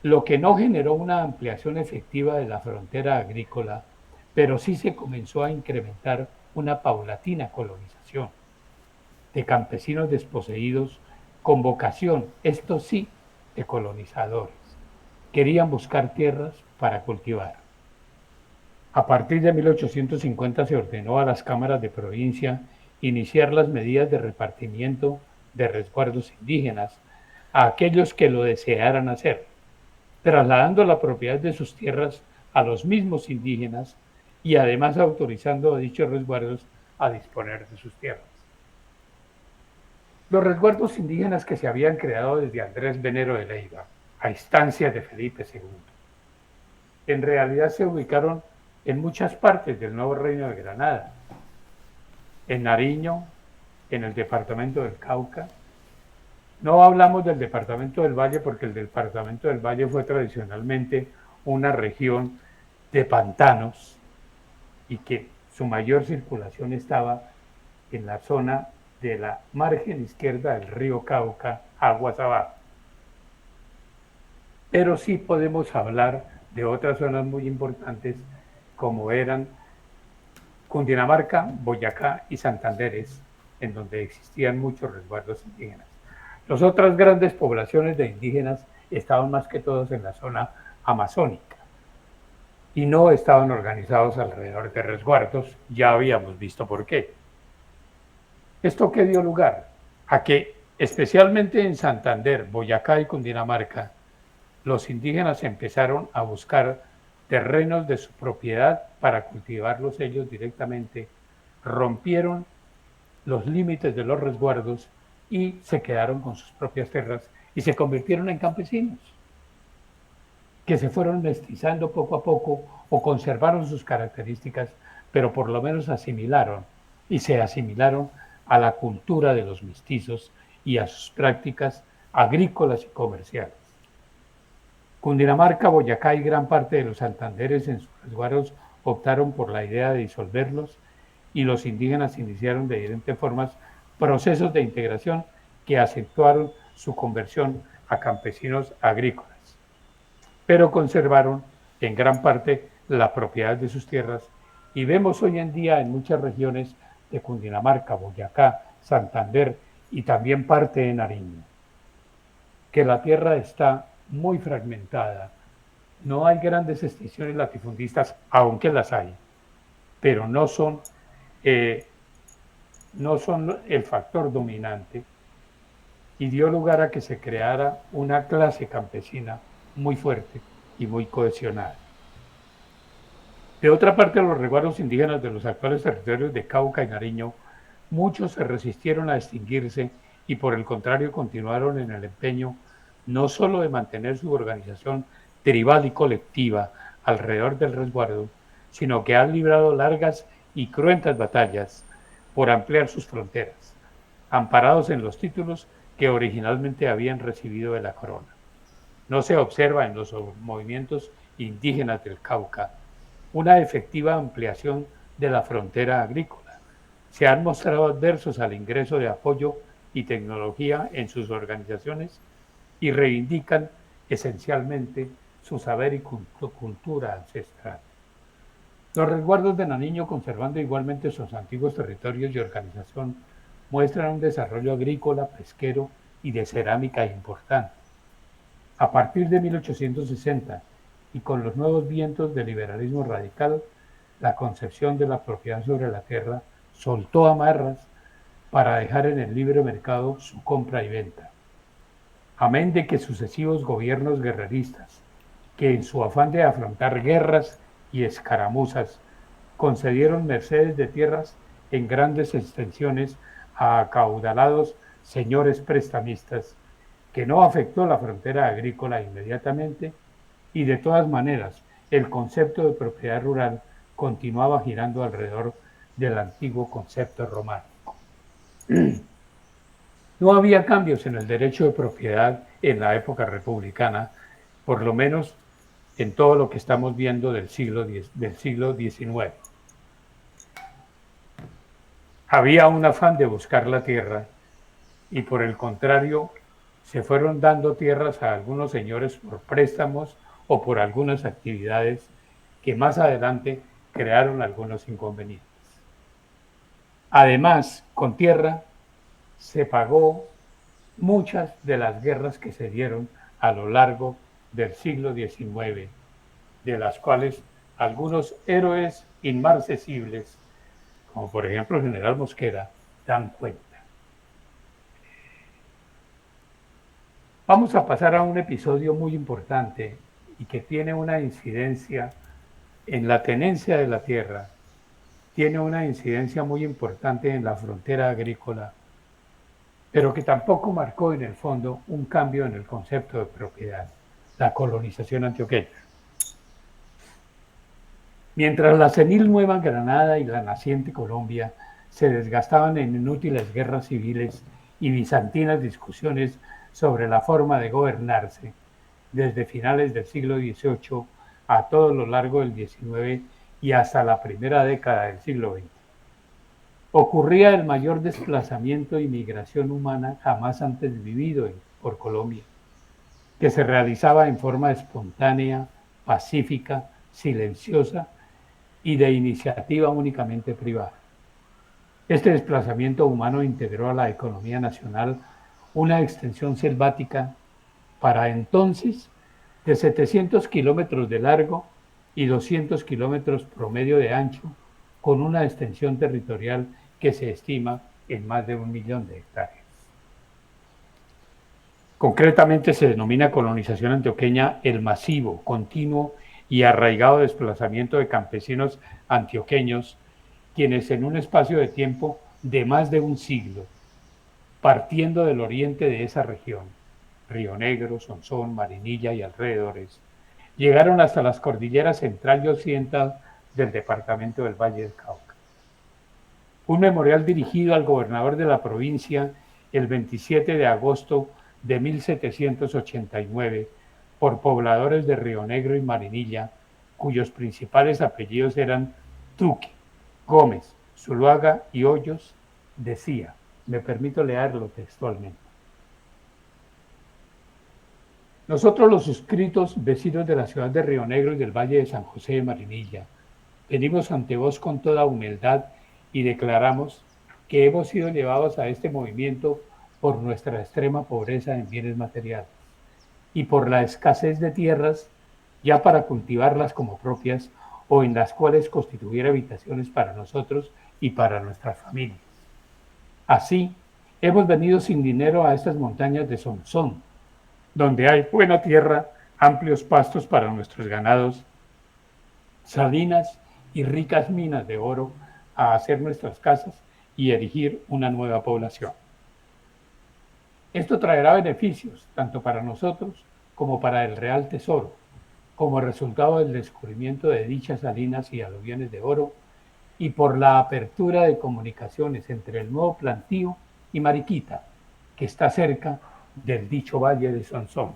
lo que no generó una ampliación efectiva de la frontera agrícola, pero sí se comenzó a incrementar una paulatina colonización de campesinos desposeídos con vocación, estos sí, de colonizadores. Querían buscar tierras para cultivar. A partir de 1850 se ordenó a las cámaras de provincia iniciar las medidas de repartimiento de resguardos indígenas a aquellos que lo desearan hacer, trasladando la propiedad de sus tierras a los mismos indígenas y además autorizando a dichos resguardos a disponer de sus tierras. Los resguardos indígenas que se habían creado desde Andrés Venero de Leiva, a instancias de Felipe II, en realidad se ubicaron en muchas partes del nuevo Reino de Granada, en Nariño, en el departamento del Cauca. No hablamos del departamento del Valle porque el departamento del Valle fue tradicionalmente una región de pantanos y que su mayor circulación estaba en la zona de la margen izquierda del río Cauca, aguas abajo. Pero sí podemos hablar de otras zonas muy importantes como eran Cundinamarca, Boyacá y Santanderes, en donde existían muchos resguardos indígenas. Las otras grandes poblaciones de indígenas estaban más que todos en la zona amazónica y no estaban organizados alrededor de resguardos, ya habíamos visto por qué. ¿Esto qué dio lugar? A que, especialmente en Santander, Boyacá y Cundinamarca, los indígenas empezaron a buscar terrenos de su propiedad para cultivarlos ellos directamente, rompieron los límites de los resguardos y se quedaron con sus propias tierras y se convirtieron en campesinos, que se fueron mestizando poco a poco o conservaron sus características, pero por lo menos asimilaron y se asimilaron a la cultura de los mestizos y a sus prácticas agrícolas y comerciales. Cundinamarca, Boyacá y gran parte de los Santanderes en sus resguardos optaron por la idea de disolverlos y los indígenas iniciaron de diferentes formas procesos de integración que acentuaron su conversión a campesinos agrícolas, pero conservaron en gran parte la propiedad de sus tierras y vemos hoy en día en muchas regiones de Cundinamarca, Boyacá, Santander y también parte de Nariño, que la tierra está muy fragmentada. No hay grandes extensiones latifundistas, aunque las hay, pero eh, no son el factor dominante, y dio lugar a que se creara una clase campesina muy fuerte y muy cohesionada. De otra parte, los resguardos indígenas de los actuales territorios de Cauca y Nariño, muchos se resistieron a extinguirse y por el contrario continuaron en el empeño no solo de mantener su organización tribal y colectiva alrededor del resguardo, sino que han librado largas y cruentas batallas por ampliar sus fronteras, amparados en los títulos que originalmente habían recibido de la corona. No se observa en los movimientos indígenas del Cauca una efectiva ampliación de la frontera agrícola. Se han mostrado adversos al ingreso de apoyo y tecnología en sus organizaciones y reivindican esencialmente su saber y cultura ancestral. Los resguardos de Nariño, conservando igualmente sus antiguos territorios y organización, muestran un desarrollo agrícola, pesquero y de cerámica importante. A partir de 1860 y con los nuevos vientos del liberalismo radical, la concepción de la propiedad sobre la tierra soltó amarras para dejar en el libre mercado su compra y venta. Amén de que sucesivos gobiernos guerreristas, que en su afán de afrontar guerras y escaramuzas, concedieron mercedes de tierras en grandes extensiones a acaudalados señores prestamistas, que no afectó la frontera agrícola inmediatamente, y de todas maneras el concepto de propiedad rural continuaba girando alrededor del antiguo concepto románico. No había cambios en el derecho de propiedad en la época republicana, por lo menos en todo lo que estamos viendo del siglo XIX. Había un afán de buscar la tierra y por el contrario se fueron dando tierras a algunos señores por préstamos o por algunas actividades que más adelante crearon algunos inconvenientes. Además, con tierra se pagó muchas de las guerras que se dieron a lo largo del siglo XIX, de las cuales algunos héroes inmarcesibles, como por ejemplo el general Mosquera, dan cuenta. Vamos a pasar a un episodio muy importante y que tiene una incidencia en la tenencia de la tierra, tiene una incidencia muy importante en la frontera agrícola, pero que tampoco marcó en el fondo un cambio en el concepto de propiedad, la colonización antioqueña. Mientras la senil Nueva Granada y la naciente Colombia se desgastaban en inútiles guerras civiles y bizantinas discusiones sobre la forma de gobernarse, desde finales del siglo XVIII a todo lo largo del XIX y hasta la primera década del siglo XX. Ocurría el mayor desplazamiento y migración humana jamás antes vivido por Colombia, que se realizaba en forma espontánea, pacífica, silenciosa y de iniciativa únicamente privada. Este desplazamiento humano integró a la economía nacional una extensión selvática para entonces de 700 kilómetros de largo y 200 kilómetros promedio de ancho, con una extensión territorial que se estima en más de 1 millón de hectáreas. Concretamente se denomina colonización antioqueña el masivo, continuo y arraigado desplazamiento de campesinos antioqueños, quienes en un espacio de tiempo de más de un siglo, partiendo del oriente de esa región, Río Negro, Sonsón, Marinilla y alrededores, llegaron hasta las cordilleras central y occidental del departamento del Valle del Cauca. Un memorial dirigido al gobernador de la provincia el 27 de agosto de 1789 por pobladores de Río Negro y Marinilla, cuyos principales apellidos eran Tuque, Gómez, Zuluaga y Hoyos, decía, me permito leerlo textualmente: nosotros los suscritos vecinos de la ciudad de Río Negro y del Valle de San José de Marinilla, venimos ante vos con toda humildad y declaramos que hemos sido llevados a este movimiento por nuestra extrema pobreza en bienes materiales y por la escasez de tierras ya para cultivarlas como propias o en las cuales constituir habitaciones para nosotros y para nuestras familias. Así, hemos venido sin dinero a estas montañas de Sonsón, donde hay buena tierra, amplios pastos para nuestros ganados, salinas y ricas minas de oro, a hacer nuestras casas y erigir una nueva población. Esto traerá beneficios tanto para nosotros como para el Real Tesoro, como resultado del descubrimiento de dichas salinas y aluviones de oro y por la apertura de comunicaciones entre el nuevo plantío y Mariquita, que está cerca del dicho valle de Sonsón.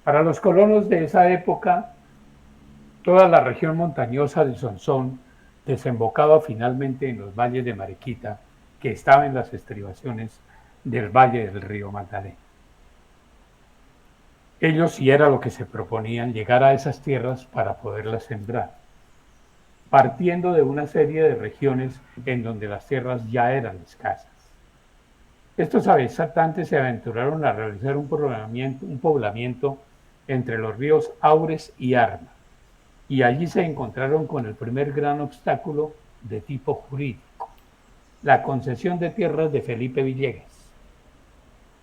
Para los colonos de esa época, toda la región montañosa de Sonsón desembocaba finalmente en los valles de Mariquita, que estaba en las estribaciones del valle del río Magdalena. Ellos, y era lo que se proponían, llegar a esas tierras para poderlas sembrar, partiendo de una serie de regiones en donde las tierras ya eran escasas. Estos asaltantes se aventuraron a realizar un poblamiento entre los ríos Aures y Arma, y allí se encontraron con el primer gran obstáculo de tipo jurídico, la concesión de tierras de Felipe Villegas,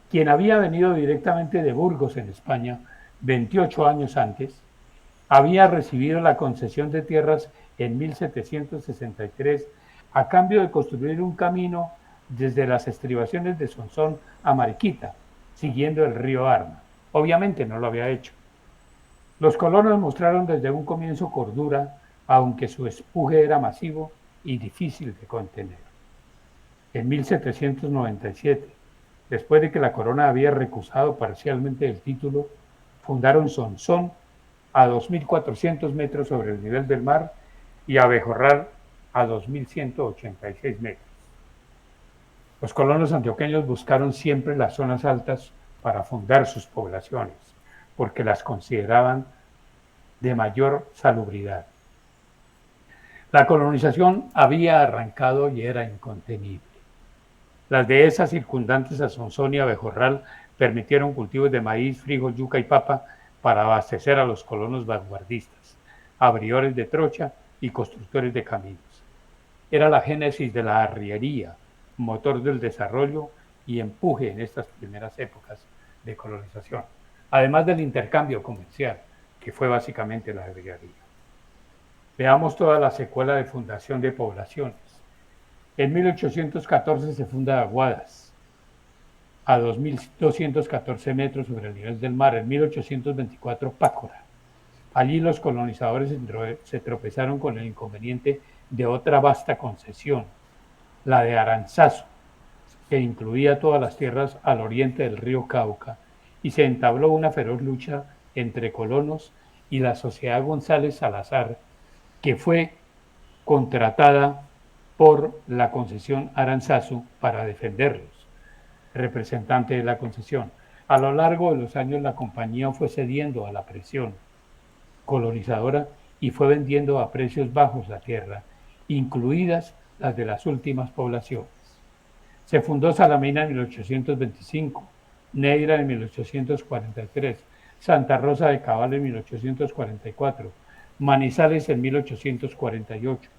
quien había venido directamente de Burgos, en España, 28 años antes. Había recibido la concesión de tierras en 1763 a cambio de construir un camino desde las estribaciones de Sonsón a Mariquita, siguiendo el río Arma. Obviamente no lo había hecho. Los colonos mostraron desde un comienzo cordura, aunque su espuje era masivo y difícil de contener. En 1797, después de que la corona había recusado parcialmente el título, fundaron Sonsón a 2.400 metros sobre el nivel del mar y Abejorral a 2.186 metros. Los colonos antioqueños buscaron siempre las zonas altas para fundar sus poblaciones, porque las consideraban de mayor salubridad. La colonización había arrancado y era incontenible. Las dehesas circundantes a Sonsón y Abejorral permitieron cultivos de maíz, frijol, yuca y papa para abastecer a los colonos vanguardistas, abridores de trocha y constructores de caminos. Era la génesis de la arriería, motor del desarrollo y empuje en estas primeras épocas de colonización, además del intercambio comercial, que fue básicamente la arriería. Veamos toda la secuela de fundación de poblaciones. En 1814 se funda Aguadas, a 2.214 metros sobre el nivel del mar. En 1824 Pácora. Allí los colonizadores se tropezaron con el inconveniente de otra vasta concesión, la de Aranzazu, que incluía todas las tierras al oriente del río Cauca, y se entabló una feroz lucha entre colonos y la Sociedad González Salazar, que fue contratada por la concesión Aranzazu para defenderlos, representante de la concesión. A lo largo de los años la compañía fue cediendo a la presión colonizadora y fue vendiendo a precios bajos la tierra, incluidas las de las últimas poblaciones. Se fundó Salamina en 1825, Neira en 1843, Santa Rosa de Cabal en 1844, Manizales en 1848.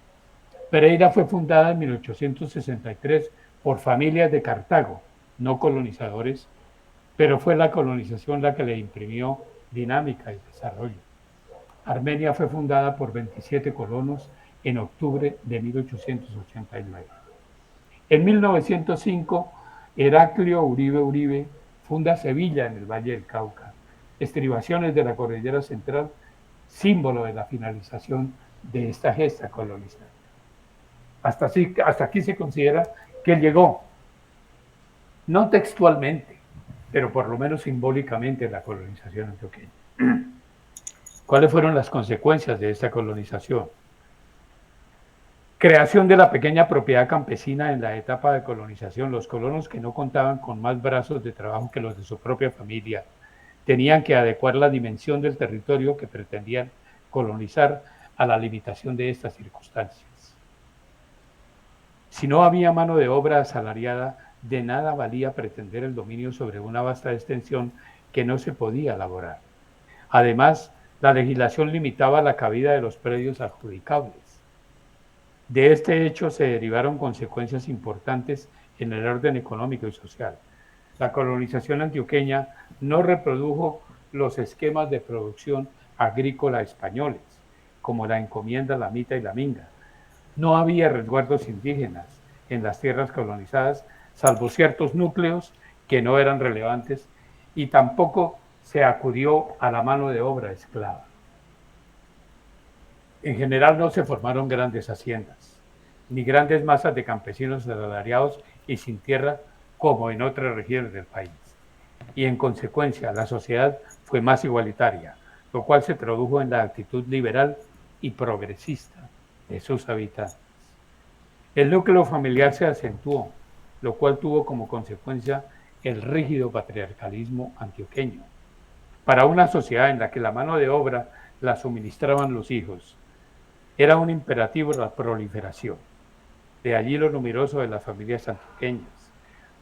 Pereira fue fundada en 1863 por familias de Cartago, no colonizadores, pero fue la colonización la que le imprimió dinámica y desarrollo. Armenia fue fundada por 27 colonos en octubre de 1889. En 1905, Heraclio Uribe funda Sevilla en el Valle del Cauca, estribaciones de la cordillera central, símbolo de la finalización de esta gesta colonizadora. Hasta aquí se considera que él llegó, no textualmente, pero por lo menos simbólicamente, a la colonización antioqueña. ¿Cuáles fueron las consecuencias de esta colonización? Creación de la pequeña propiedad campesina en la etapa de colonización. Los colonos que no contaban con más brazos de trabajo que los de su propia familia tenían que adecuar la dimensión del territorio que pretendían colonizar a la limitación de estas circunstancias. Si no había mano de obra asalariada, de nada valía pretender el dominio sobre una vasta extensión que no se podía elaborar. Además, la legislación limitaba la cabida de los predios adjudicables. De este hecho se derivaron consecuencias importantes en el orden económico y social. La colonización antioqueña no reprodujo los esquemas de producción agrícola españoles, como la encomienda, la mita y la minga. No había resguardos indígenas en las tierras colonizadas, salvo ciertos núcleos que no eran relevantes, y tampoco se acudió a la mano de obra esclava. En general no se formaron grandes haciendas, ni grandes masas de campesinos asalariados y sin tierra como en otras regiones del país. Y en consecuencia la sociedad fue más igualitaria, lo cual se tradujo en la actitud liberal y progresista de sus habitantes. El núcleo familiar se acentuó, lo cual tuvo como consecuencia el rígido patriarcalismo antioqueño. Para una sociedad en la que la mano de obra la suministraban los hijos, era un imperativo la proliferación. De allí lo numeroso de las familias antioqueñas.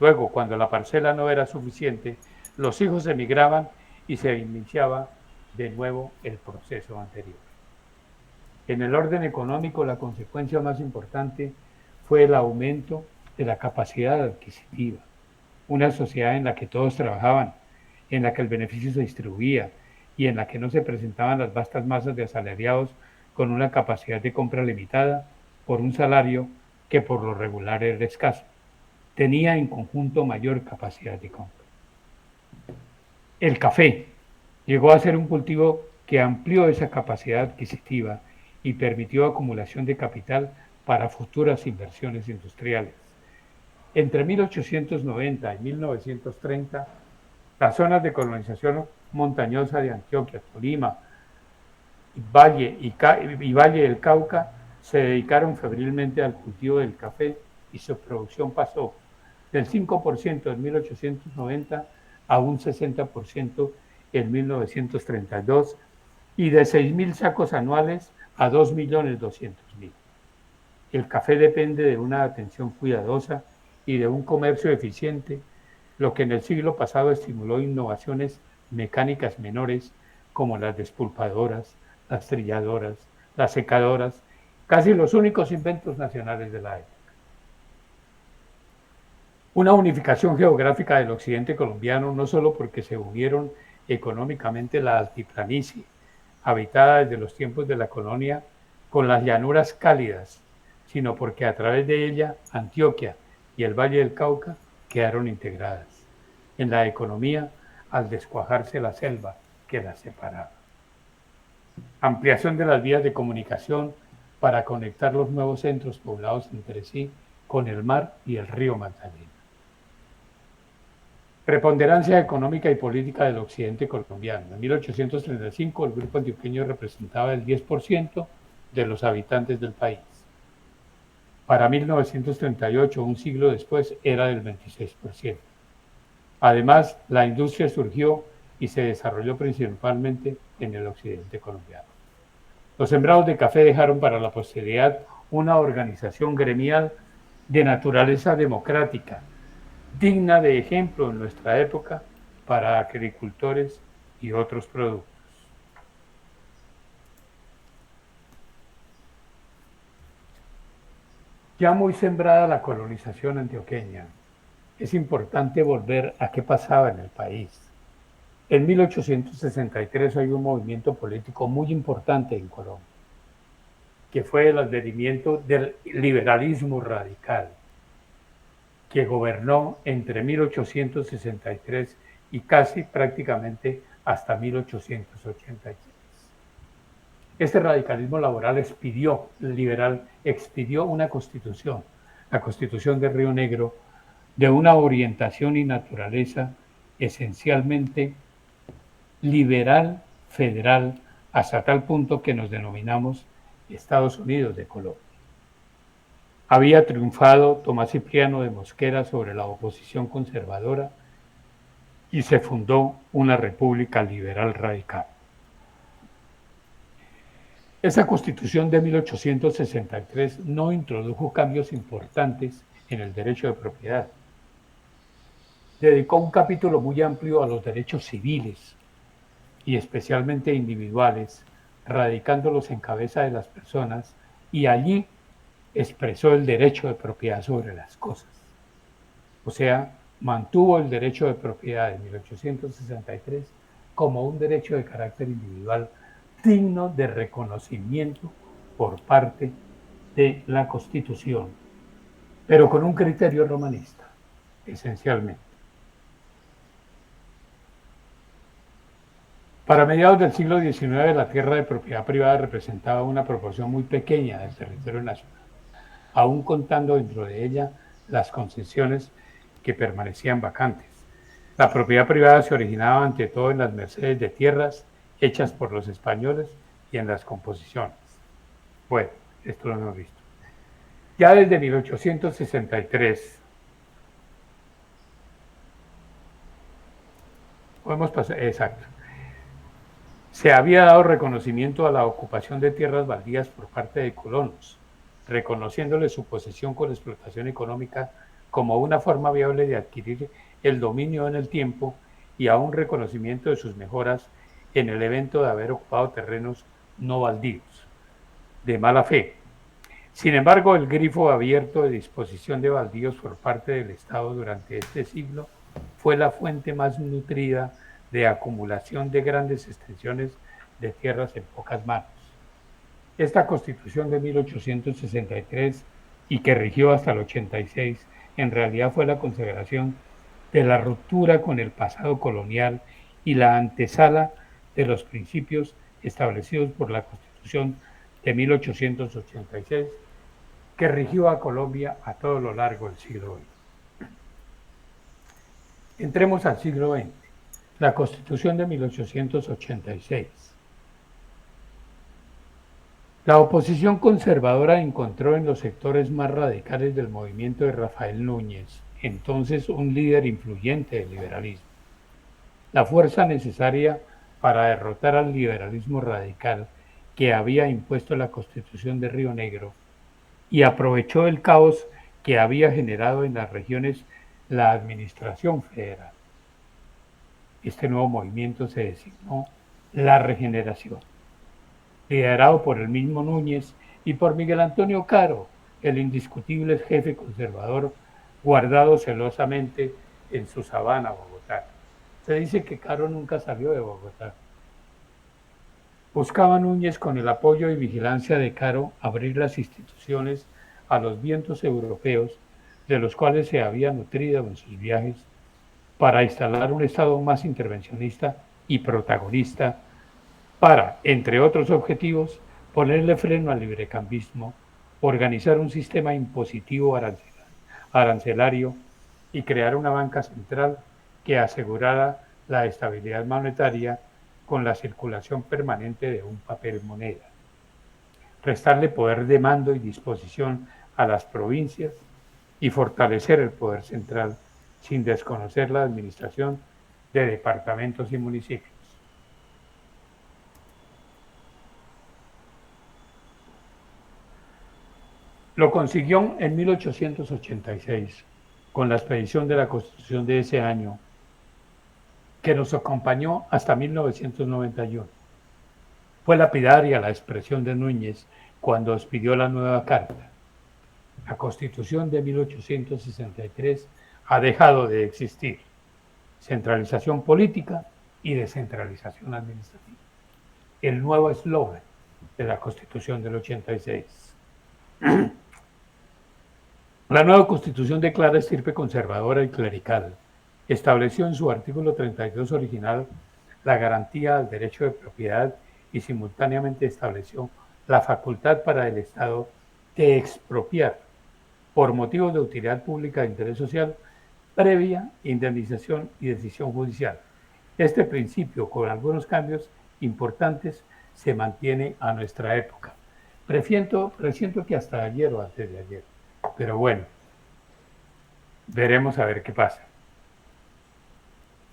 Luego, cuando la parcela no era suficiente, los hijos emigraban y se iniciaba de nuevo el proceso anterior. En el orden económico, la consecuencia más importante fue el aumento de la capacidad adquisitiva. Una sociedad en la que todos trabajaban, en la que el beneficio se distribuía y en la que no se presentaban las vastas masas de asalariados con una capacidad de compra limitada por un salario que por lo regular era escaso. Tenía en conjunto mayor capacidad de compra. El café llegó a ser un cultivo que amplió esa capacidad adquisitiva y permitió acumulación de capital para futuras inversiones industriales. Entre 1890 y 1930, las zonas de colonización montañosa de Antioquia, Tolima, Valle del Cauca se dedicaron febrilmente al cultivo del café y su producción pasó del 5% en 1890 a un 60% en 1932 y de 6.000 sacos anuales a 2.200.000. El café depende de una atención cuidadosa y de un comercio eficiente, lo que en el siglo pasado estimuló innovaciones mecánicas menores como las despulpadoras, las trilladoras, las secadoras, casi los únicos inventos nacionales de la época. Una unificación geográfica del occidente colombiano, no solo porque se unieron económicamente la altiplanicie, habitada desde los tiempos de la colonia, con las llanuras cálidas, sino porque a través de ella Antioquia y el Valle del Cauca quedaron integradas en la economía al descuajarse la selva que las separaba. Ampliación de las vías de comunicación para conectar los nuevos centros poblados entre sí con el mar y el río Magdalena. Preponderancia económica y política del occidente colombiano. En 1835 el grupo antioqueño representaba el 10% de los habitantes del país. Para 1938, un siglo después, era del 26%. Además, la industria surgió y se desarrolló principalmente en el occidente colombiano. Los sembrados de café dejaron para la posteridad una organización gremial de naturaleza democrática, digna de ejemplo en nuestra época para agricultores y otros productos. Ya muy sembrada la colonización antioqueña, es importante volver a qué pasaba en el país. En 1863 hay un movimiento político muy importante en Colombia, que fue el advenimiento del liberalismo radical, que gobernó entre 1863 y casi prácticamente hasta 1883. Este radicalismo laboral expidió una constitución, la Constitución de Río Negro, de una orientación y naturaleza esencialmente liberal, federal hasta tal punto que nos denominamos Estados Unidos de Colombia. Había triunfado Tomás Cipriano de Mosquera sobre la oposición conservadora y se fundó una república liberal radical. Esa constitución de 1863 no introdujo cambios importantes en el derecho de propiedad. Dedicó un capítulo muy amplio a los derechos civiles y especialmente individuales, radicándolos en cabeza de las personas, y allí expresó el derecho de propiedad sobre las cosas. O sea, mantuvo el derecho de propiedad de 1863 como un derecho de carácter individual digno de reconocimiento por parte de la Constitución, pero con un criterio romanista, esencialmente. Para mediados del siglo XIX, la tierra de propiedad privada representaba una proporción muy pequeña del territorio nacional, aún contando dentro de ella las concesiones que permanecían vacantes. La propiedad privada se originaba ante todo en las mercedes de tierras hechas por los españoles y en las composiciones. Bueno, esto lo hemos visto. Ya desde 1863, podemos pasar, exacto, se había dado reconocimiento a la ocupación de tierras baldías por parte de colonos, reconociéndole su posesión con explotación económica como una forma viable de adquirir el dominio en el tiempo y a un reconocimiento de sus mejoras en el evento de haber ocupado terrenos no baldíos, de mala fe. Sin embargo, el grifo abierto de disposición de baldíos por parte del Estado durante este siglo fue la fuente más nutrida de acumulación de grandes extensiones de tierras en pocas manos. Esta Constitución de 1863 y que rigió hasta el 86, en realidad fue la consagración de la ruptura con el pasado colonial y la antesala de los principios establecidos por la Constitución de 1886, que rigió a Colombia a todo lo largo del siglo XX. Entremos al siglo XX. La Constitución de 1886. La oposición conservadora encontró en los sectores más radicales del movimiento de Rafael Núñez, entonces un líder influyente del liberalismo, la fuerza necesaria para derrotar al liberalismo radical que había impuesto la Constitución de Río Negro, y aprovechó el caos que había generado en las regiones la administración federal. Este nuevo movimiento se designó La Regeneración, liderado por el mismo Núñez y por Miguel Antonio Caro, el indiscutible jefe conservador guardado celosamente en su sabana, Bogotá. Se dice que Caro nunca salió de Bogotá. Buscaba Núñez, con el apoyo y vigilancia de Caro, abrir las instituciones a los vientos europeos de los cuales se había nutrido en sus viajes, para instalar un Estado más intervencionista y protagonista, para, entre otros objetivos, ponerle freno al librecambismo, organizar un sistema impositivo arancelario y crear una banca central que asegurara la estabilidad monetaria con la circulación permanente de un papel moneda, restarle poder de mando y disposición a las provincias y fortalecer el poder central sin desconocer la administración de departamentos y municipios. Lo consiguió en 1886 con la expedición de la Constitución de ese año, que nos acompañó hasta 1991. Fue lapidaria la expresión de Núñez cuando expidió la nueva carta. La Constitución de 1863 ha dejado de existir. Centralización política y descentralización administrativa. El nuevo eslogan de la Constitución del 86. La nueva Constitución declara estirpe conservadora y clerical. Estableció en su artículo 32 original la garantía al derecho de propiedad y simultáneamente estableció la facultad para el Estado de expropiar por motivos de utilidad pública de interés social, previa indemnización y decisión judicial. Este principio, con algunos cambios, importantes se mantiene a nuestra época. Presiento que hasta ayer o antes de ayer. Pero bueno, veremos a ver qué pasa.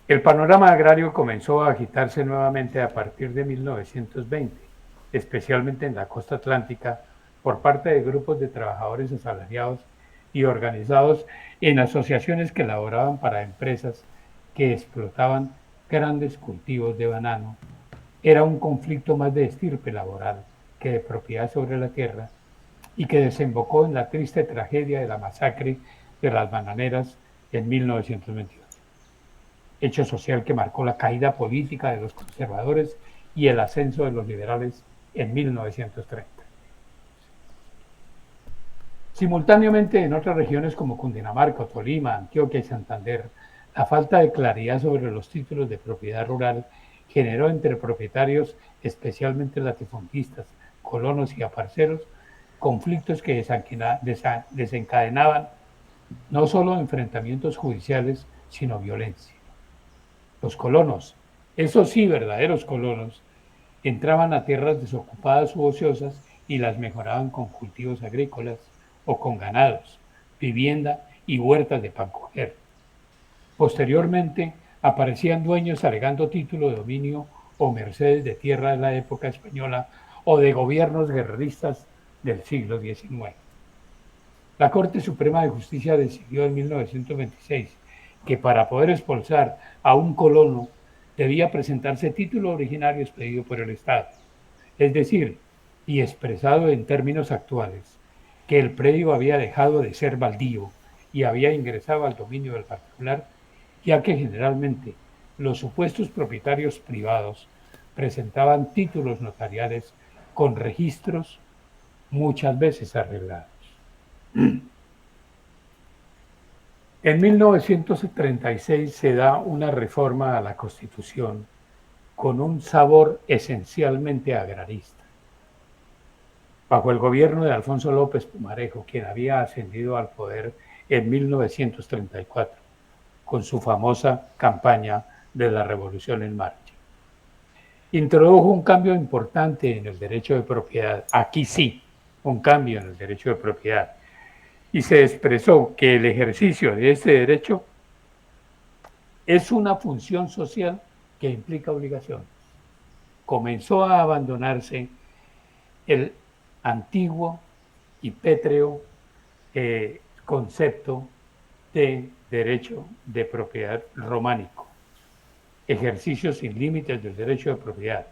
El panorama agrario comenzó a agitarse nuevamente a partir de 1920, especialmente en la costa atlántica, por parte de grupos de trabajadores asalariados y organizados en asociaciones que laboraban para empresas que explotaban grandes cultivos de banano. Era un conflicto más de estirpe laboral que de propiedad sobre la tierra y que desembocó en la triste tragedia de la masacre de las bananeras en 1928. Hecho social que marcó la caída política de los conservadores y el ascenso de los liberales en 1930. Simultáneamente, en otras regiones como Cundinamarca, Tolima, Antioquia y Santander, la falta de claridad sobre los títulos de propiedad rural generó entre propietarios, especialmente latifundistas, colonos y aparceros, conflictos que desencadenaban no solo enfrentamientos judiciales, sino violencia. Los colonos, esos sí verdaderos colonos, entraban a tierras desocupadas u ociosas y las mejoraban con cultivos agrícolas o con ganados, vivienda y huertas de pan coger. Posteriormente, aparecían dueños alegando título de dominio o mercedes de tierra de la época española o de gobiernos guerreristas del siglo XIX. La Corte Suprema de Justicia decidió en 1926 que para poder expulsar a un colono debía presentarse título originario expedido por el Estado, es decir, y expresado en términos actuales, que el predio había dejado de ser baldío y había ingresado al dominio del particular, ya que generalmente los supuestos propietarios privados presentaban títulos notariales con registros muchas veces arreglados. En 1936 se da una reforma a la Constitución con un sabor esencialmente agrarista. Bajo el gobierno de Alfonso López Pumarejo, quien había ascendido al poder en 1934, con su famosa campaña de la Revolución en Marcha. Introdujo un cambio importante en el derecho de propiedad. Aquí sí, un cambio en el derecho de propiedad. Y se expresó que el ejercicio de este derecho es una función social que implica obligaciones. Comenzó a abandonarse el antiguo y pétreo concepto de derecho de propiedad románico, ejercicio sin límites del derecho de propiedad.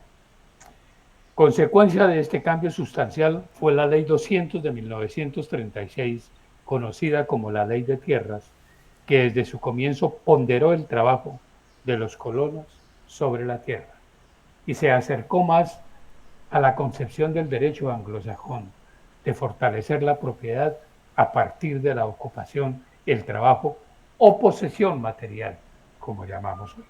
Consecuencia de este cambio sustancial fue la Ley 200 de 1936, conocida como la Ley de Tierras, que desde su comienzo ponderó el trabajo de los colonos sobre la tierra y se acercó más a la concepción del derecho anglosajón, de fortalecer la propiedad a partir de la ocupación, el trabajo o posesión material, como llamamos hoy.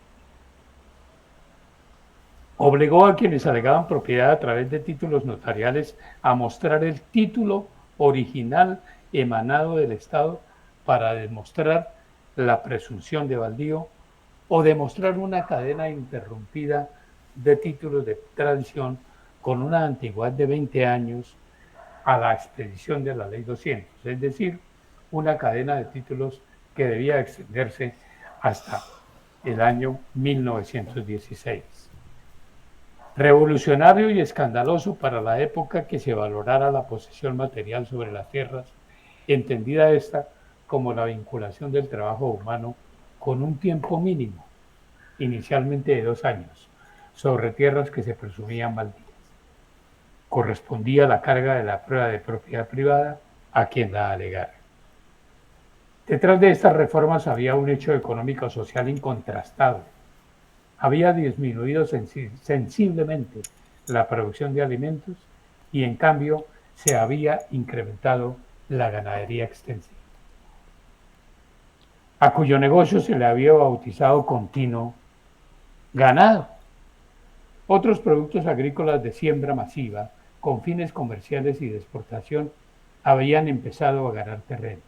Obligó a quienes alegaban propiedad a través de títulos notariales a mostrar el título original emanado del Estado para demostrar la presunción de baldío o demostrar una cadena interrumpida de títulos de tradición con una antigüedad de 20 años a la expedición de la Ley 200, es decir, una cadena de títulos que debía extenderse hasta el año 1916. Revolucionario y escandaloso para la época que se valorara la posesión material sobre las tierras, entendida esta como la vinculación del trabajo humano con un tiempo mínimo, inicialmente de 2 años, sobre tierras que se presumían baldías. Correspondía la carga de la prueba de propiedad privada a quien la alegara. Detrás de estas reformas había un hecho económico social incontrastable. Había disminuido sensiblemente la producción de alimentos y en cambio se había incrementado la ganadería extensiva, a cuyo negocio se le había bautizado continuo ganado. Otros productos agrícolas de siembra masiva con fines comerciales y de exportación habían empezado a ganar terreno.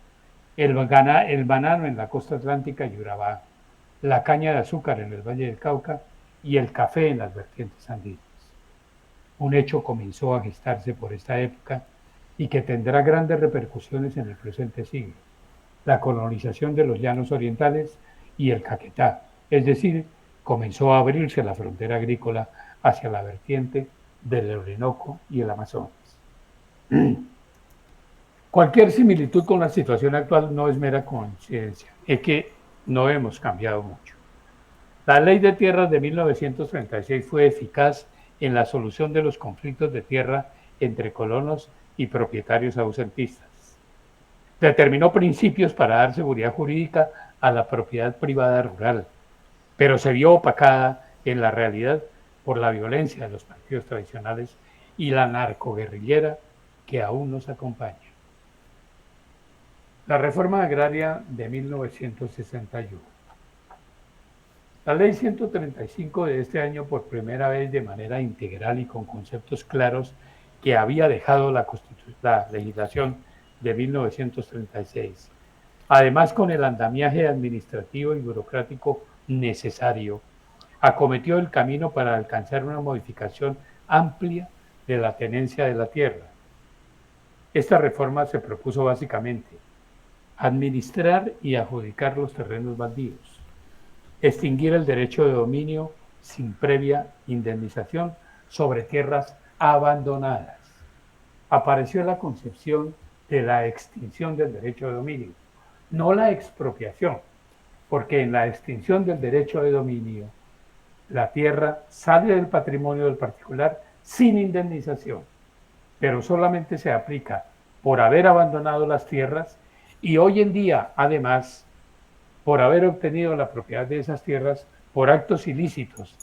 El banano en la costa atlántica y Urabá, la caña de azúcar en el Valle del Cauca y el café en las vertientes andinas. Un hecho comenzó a gestarse por esta época y que tendrá grandes repercusiones en el presente siglo: la colonización de los llanos orientales y el Caquetá, es decir, comenzó a abrirse la frontera agrícola hacia la vertiente del Orinoco y el Amazonas. Cualquier similitud con la situación actual no es mera coincidencia, es que no hemos cambiado mucho. La Ley de Tierras de 1936 fue eficaz en la solución de los conflictos de tierra entre colonos y propietarios ausentistas. Determinó principios para dar seguridad jurídica a la propiedad privada rural, pero se vio opacada en la realidad por la violencia de los partidos tradicionales y la narcoguerrillera que aún nos acompaña. La reforma agraria de 1961. La ley 135 de este año, por primera vez de manera integral y con conceptos claros que había dejado la legislación de 1936, además con el andamiaje administrativo y burocrático necesario, acometió el camino para alcanzar una modificación amplia de la tenencia de la tierra. Esta reforma se propuso básicamente administrar y adjudicar los terrenos baldíos, extinguir el derecho de dominio sin previa indemnización sobre tierras abandonadas. Apareció la concepción de la extinción del derecho de dominio, no la expropiación, porque en la extinción del derecho de dominio, la tierra sale del patrimonio del particular sin indemnización, pero solamente se aplica por haber abandonado las tierras y hoy en día, además, por haber obtenido la propiedad de esas tierras por actos ilícitos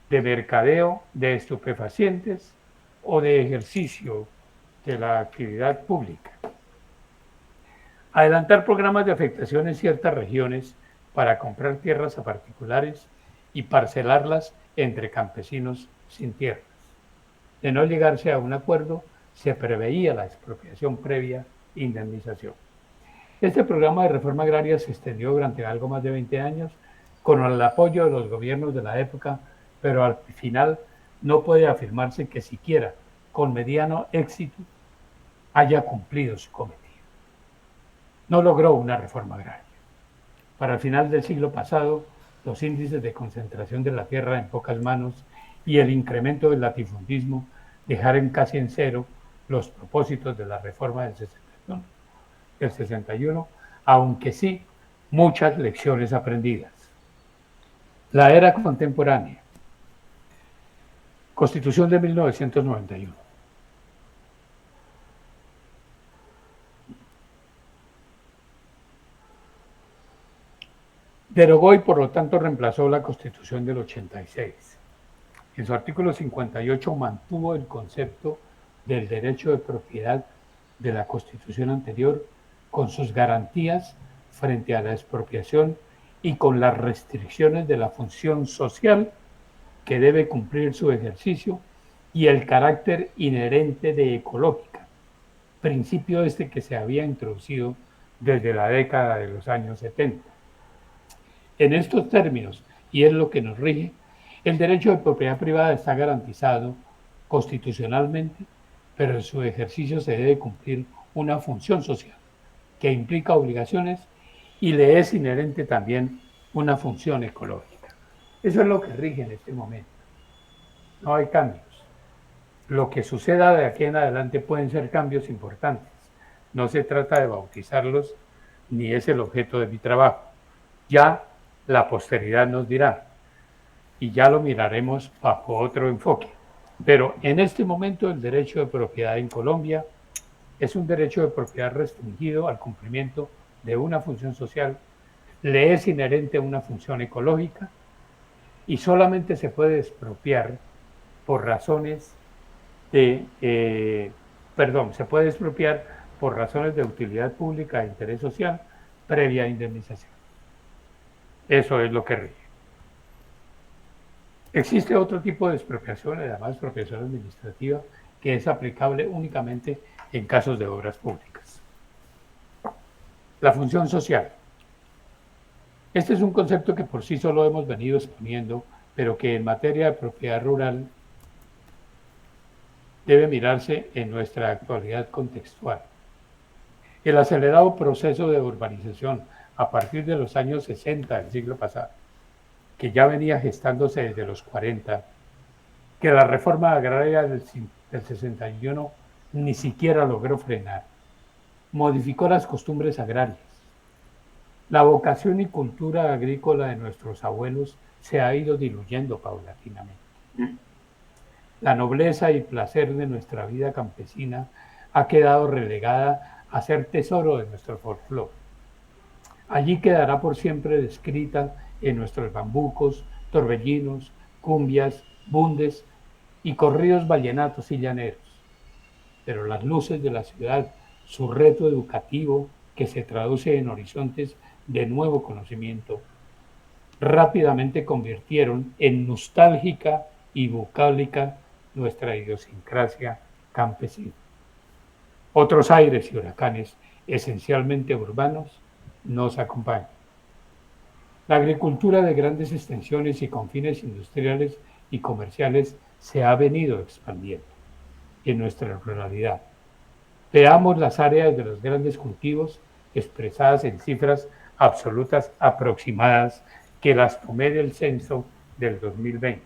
de mercadeo de estupefacientes o de ejercicio de la actividad pública. Adelantar programas de afectación en ciertas regiones para comprar tierras a particulares y parcelarlas entre campesinos sin tierras. De no llegarse a un acuerdo, se preveía la expropiación previa indemnización. Este programa de reforma agraria se extendió durante algo más de 20 años con el apoyo de los gobiernos de la época, pero al final no puede afirmarse que siquiera con mediano éxito haya cumplido su cometido. No logró una reforma agraria. Para el final del siglo pasado, los índices de concentración de la tierra en pocas manos y el incremento del latifundismo dejaron casi en cero los propósitos de la reforma del 61, aunque sí muchas lecciones aprendidas. La era contemporánea. Constitución de 1991. Derogó y por lo tanto reemplazó la Constitución del 86. En su artículo 58 mantuvo el concepto del derecho de propiedad de la Constitución anterior con sus garantías frente a la expropiación y con las restricciones de la función social que debe cumplir su ejercicio y el carácter inherente de ecológica, principio este que se había introducido desde la década de los años 70. En estos términos, y es lo que nos rige, el derecho de propiedad privada está garantizado constitucionalmente, pero en su ejercicio se debe cumplir una función social que implica obligaciones y le es inherente también una función ecológica. Eso es lo que rige en este momento. No hay cambios. Lo que suceda de aquí en adelante pueden ser cambios importantes. No se trata de bautizarlos, ni es el objeto de mi trabajo. Ya la posteridad nos dirá, y ya lo miraremos bajo otro enfoque. Pero en este momento el derecho de propiedad en Colombia es un derecho de propiedad restringido al cumplimiento de una función social, le es inherente una función ecológica y solamente se puede expropiar por razones se puede expropiar por razones de utilidad pública e interés social previa indemnización. Eso es lo que rige. Existe otro tipo de expropiación, además expropiación administrativa, que es aplicable únicamente en casos de obras públicas. La función social. Este es un concepto que por sí solo hemos venido exponiendo pero que en materia de propiedad rural debe mirarse en nuestra actualidad contextual. El acelerado proceso de urbanización a partir de los años 60 del siglo pasado, que ya venía gestándose desde los 40, que la reforma agraria del 61 ni siquiera logró frenar, modificó las costumbres agrarias. La vocación y cultura agrícola de nuestros abuelos se ha ido diluyendo paulatinamente. La nobleza y placer de nuestra vida campesina ha quedado relegada a ser tesoro de nuestro folclore. Allí quedará por siempre descrita en nuestros bambucos, torbellinos, cumbias, bundes y corridos vallenatos y llaneros. Pero las luces de la ciudad, su reto educativo que se traduce en horizontes de nuevo conocimiento, rápidamente convirtieron en nostálgica y bucólica nuestra idiosincrasia campesina. Otros aires y huracanes, esencialmente urbanos, nos acompañan. La agricultura de grandes extensiones y con fines industriales y comerciales se ha venido expandiendo en nuestra ruralidad. Veamos las áreas de los grandes cultivos expresadas en cifras absolutas aproximadas que las tomé del censo del 2020.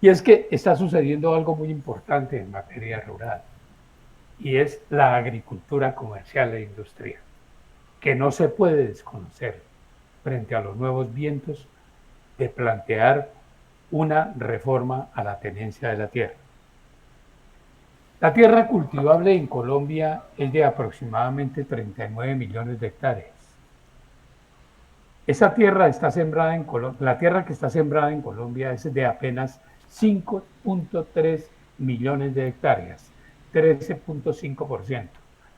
Y es que está sucediendo algo muy importante en materia rural, y es la agricultura comercial e industrial, que no se puede desconocer frente a los nuevos vientos de plantear una reforma a la tenencia de la tierra. La tierra cultivable en Colombia es de aproximadamente 39 millones de hectáreas. Esa tierra está sembrada en la tierra que está sembrada en Colombia es de apenas 5.3 millones de hectáreas, 13.5%.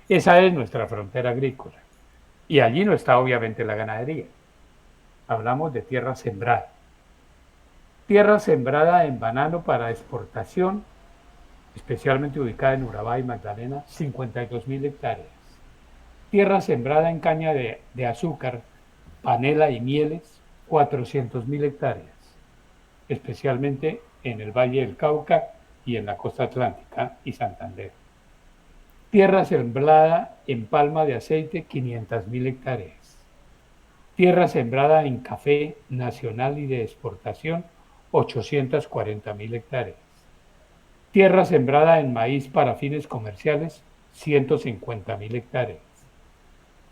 Esa es nuestra frontera agrícola. Y allí no está obviamente la ganadería. Hablamos de tierra sembrada. Tierra sembrada en banano para exportación, especialmente ubicada en Urabá y Magdalena, 52.000 hectáreas. Tierra sembrada en caña de azúcar, panela y mieles, 400.000 hectáreas, especialmente en el Valle del Cauca y en la costa atlántica y Santander. Tierra sembrada en palma de aceite, 500.000 hectáreas. Tierra sembrada en café nacional y de exportación, 840.000 hectáreas. Tierra sembrada en maíz para fines comerciales, 150.000 hectáreas.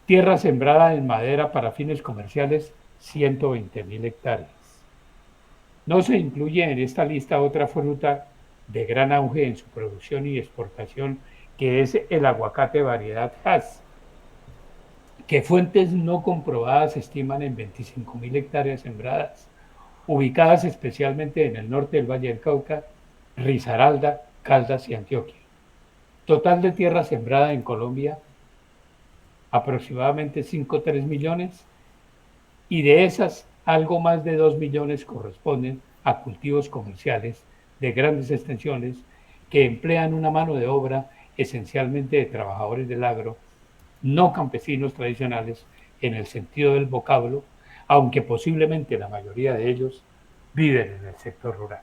Tierra sembrada en madera para fines comerciales, 120.000 hectáreas. No se incluye en esta lista otra fruta de gran auge en su producción y exportación, que es el aguacate variedad Hass, que fuentes no comprobadas estiman en 25.000 hectáreas sembradas, ubicadas especialmente en el norte del Valle del Cauca, Risaralda, Caldas y Antioquia. Total de tierra sembrada en Colombia, aproximadamente 5,3 millones, y de esas, algo más de 2 millones corresponden a cultivos comerciales de grandes extensiones que emplean una mano de obra esencialmente de trabajadores del agro, no campesinos tradicionales en el sentido del vocablo, aunque posiblemente la mayoría de ellos viven en el sector rural.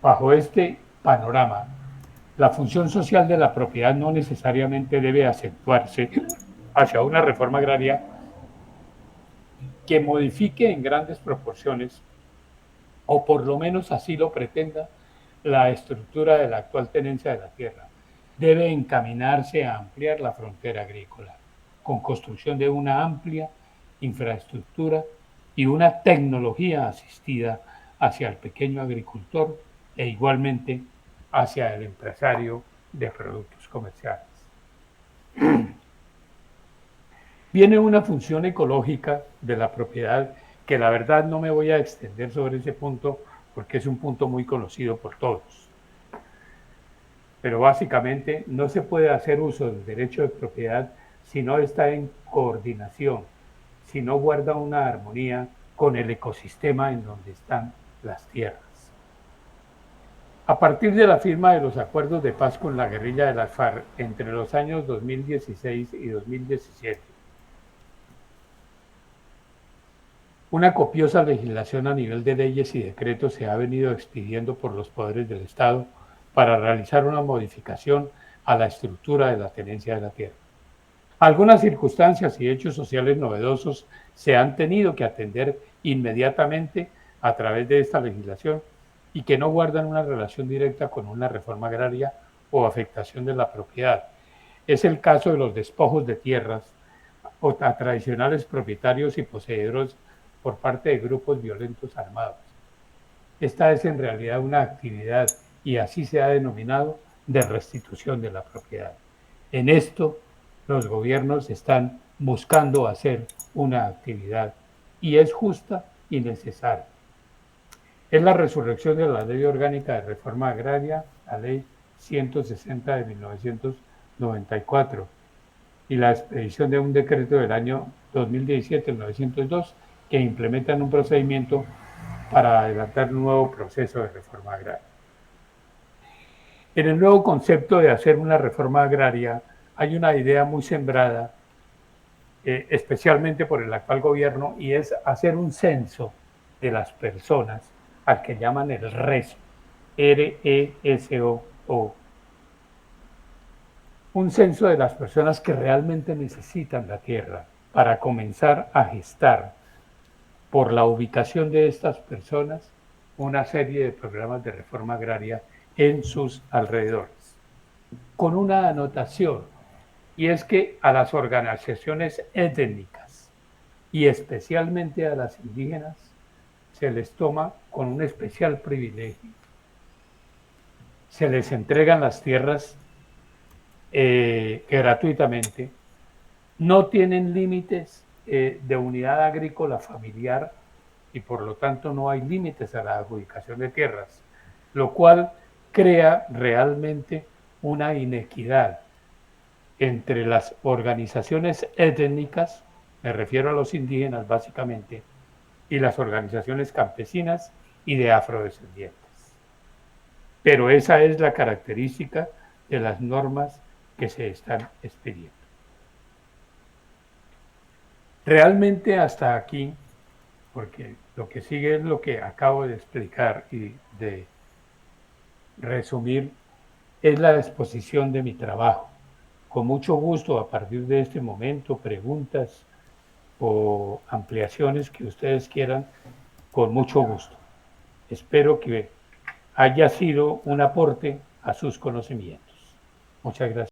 Bajo este panorama, la función social de la propiedad no necesariamente debe acentuarse hacia una reforma agraria que modifique en grandes proporciones, o por lo menos así lo pretenda, la estructura de la actual tenencia de la tierra. Debe encaminarse a ampliar la frontera agrícola, con construcción de una amplia infraestructura y una tecnología asistida hacia el pequeño agricultor e igualmente hacia el empresario de productos comerciales. Viene una función ecológica de la propiedad que la verdad no me voy a extender sobre ese punto porque es un punto muy conocido por todos. Pero básicamente no se puede hacer uso del derecho de propiedad si no está en coordinación, si no guarda una armonía con el ecosistema en donde están las tierras. A partir de la firma de los acuerdos de paz con la guerrilla de las FARC entre los años 2016 y 2017, Una copiosa legislación a nivel de leyes y decretos se ha venido expidiendo por los poderes del Estado para realizar una modificación a la estructura de la tenencia de la tierra. Algunas circunstancias y hechos sociales novedosos se han tenido que atender inmediatamente a través de esta legislación y que no guardan una relación directa con una reforma agraria o afectación de la propiedad. Es el caso de los despojos de tierras a tradicionales propietarios y poseedores por parte de grupos violentos armados. Esta es en realidad una actividad, y así se ha denominado, de restitución de la propiedad. En esto, los gobiernos están buscando hacer una actividad y es justa y necesaria. Es la resurrección de la Ley Orgánica de Reforma Agraria, la Ley 160 de 1994, y la expedición de un decreto del año 2017, el 902, que implementan un procedimiento para adelantar un nuevo proceso de reforma agraria. En el nuevo concepto de hacer una reforma agraria hay una idea muy sembrada, especialmente por el actual gobierno, y es hacer un censo de las personas, al que llaman el RESO, R-E-S-O, un censo de las personas que realmente necesitan la tierra para comenzar a gestar por la ubicación de estas personas una serie de programas de reforma agraria en sus alrededores. Con una anotación, y es que a las organizaciones étnicas y especialmente a las indígenas se les toma con un especial privilegio. Se les entregan las tierras gratuitamente, no tienen límites de unidad agrícola familiar y por lo tanto no hay límites a la adjudicación de tierras, lo cual crea realmente una inequidad entre las organizaciones étnicas, me refiero a los indígenas básicamente, y las organizaciones campesinas y de afrodescendientes. Pero esa es la característica de las normas que se están expidiendo. Realmente hasta aquí, porque lo que sigue es lo que acabo de explicar y de resumir, es la exposición de mi trabajo. Con mucho gusto, a partir de este momento, preguntas o ampliaciones que ustedes quieran, con mucho gusto. Espero que haya sido un aporte a sus conocimientos. Muchas gracias.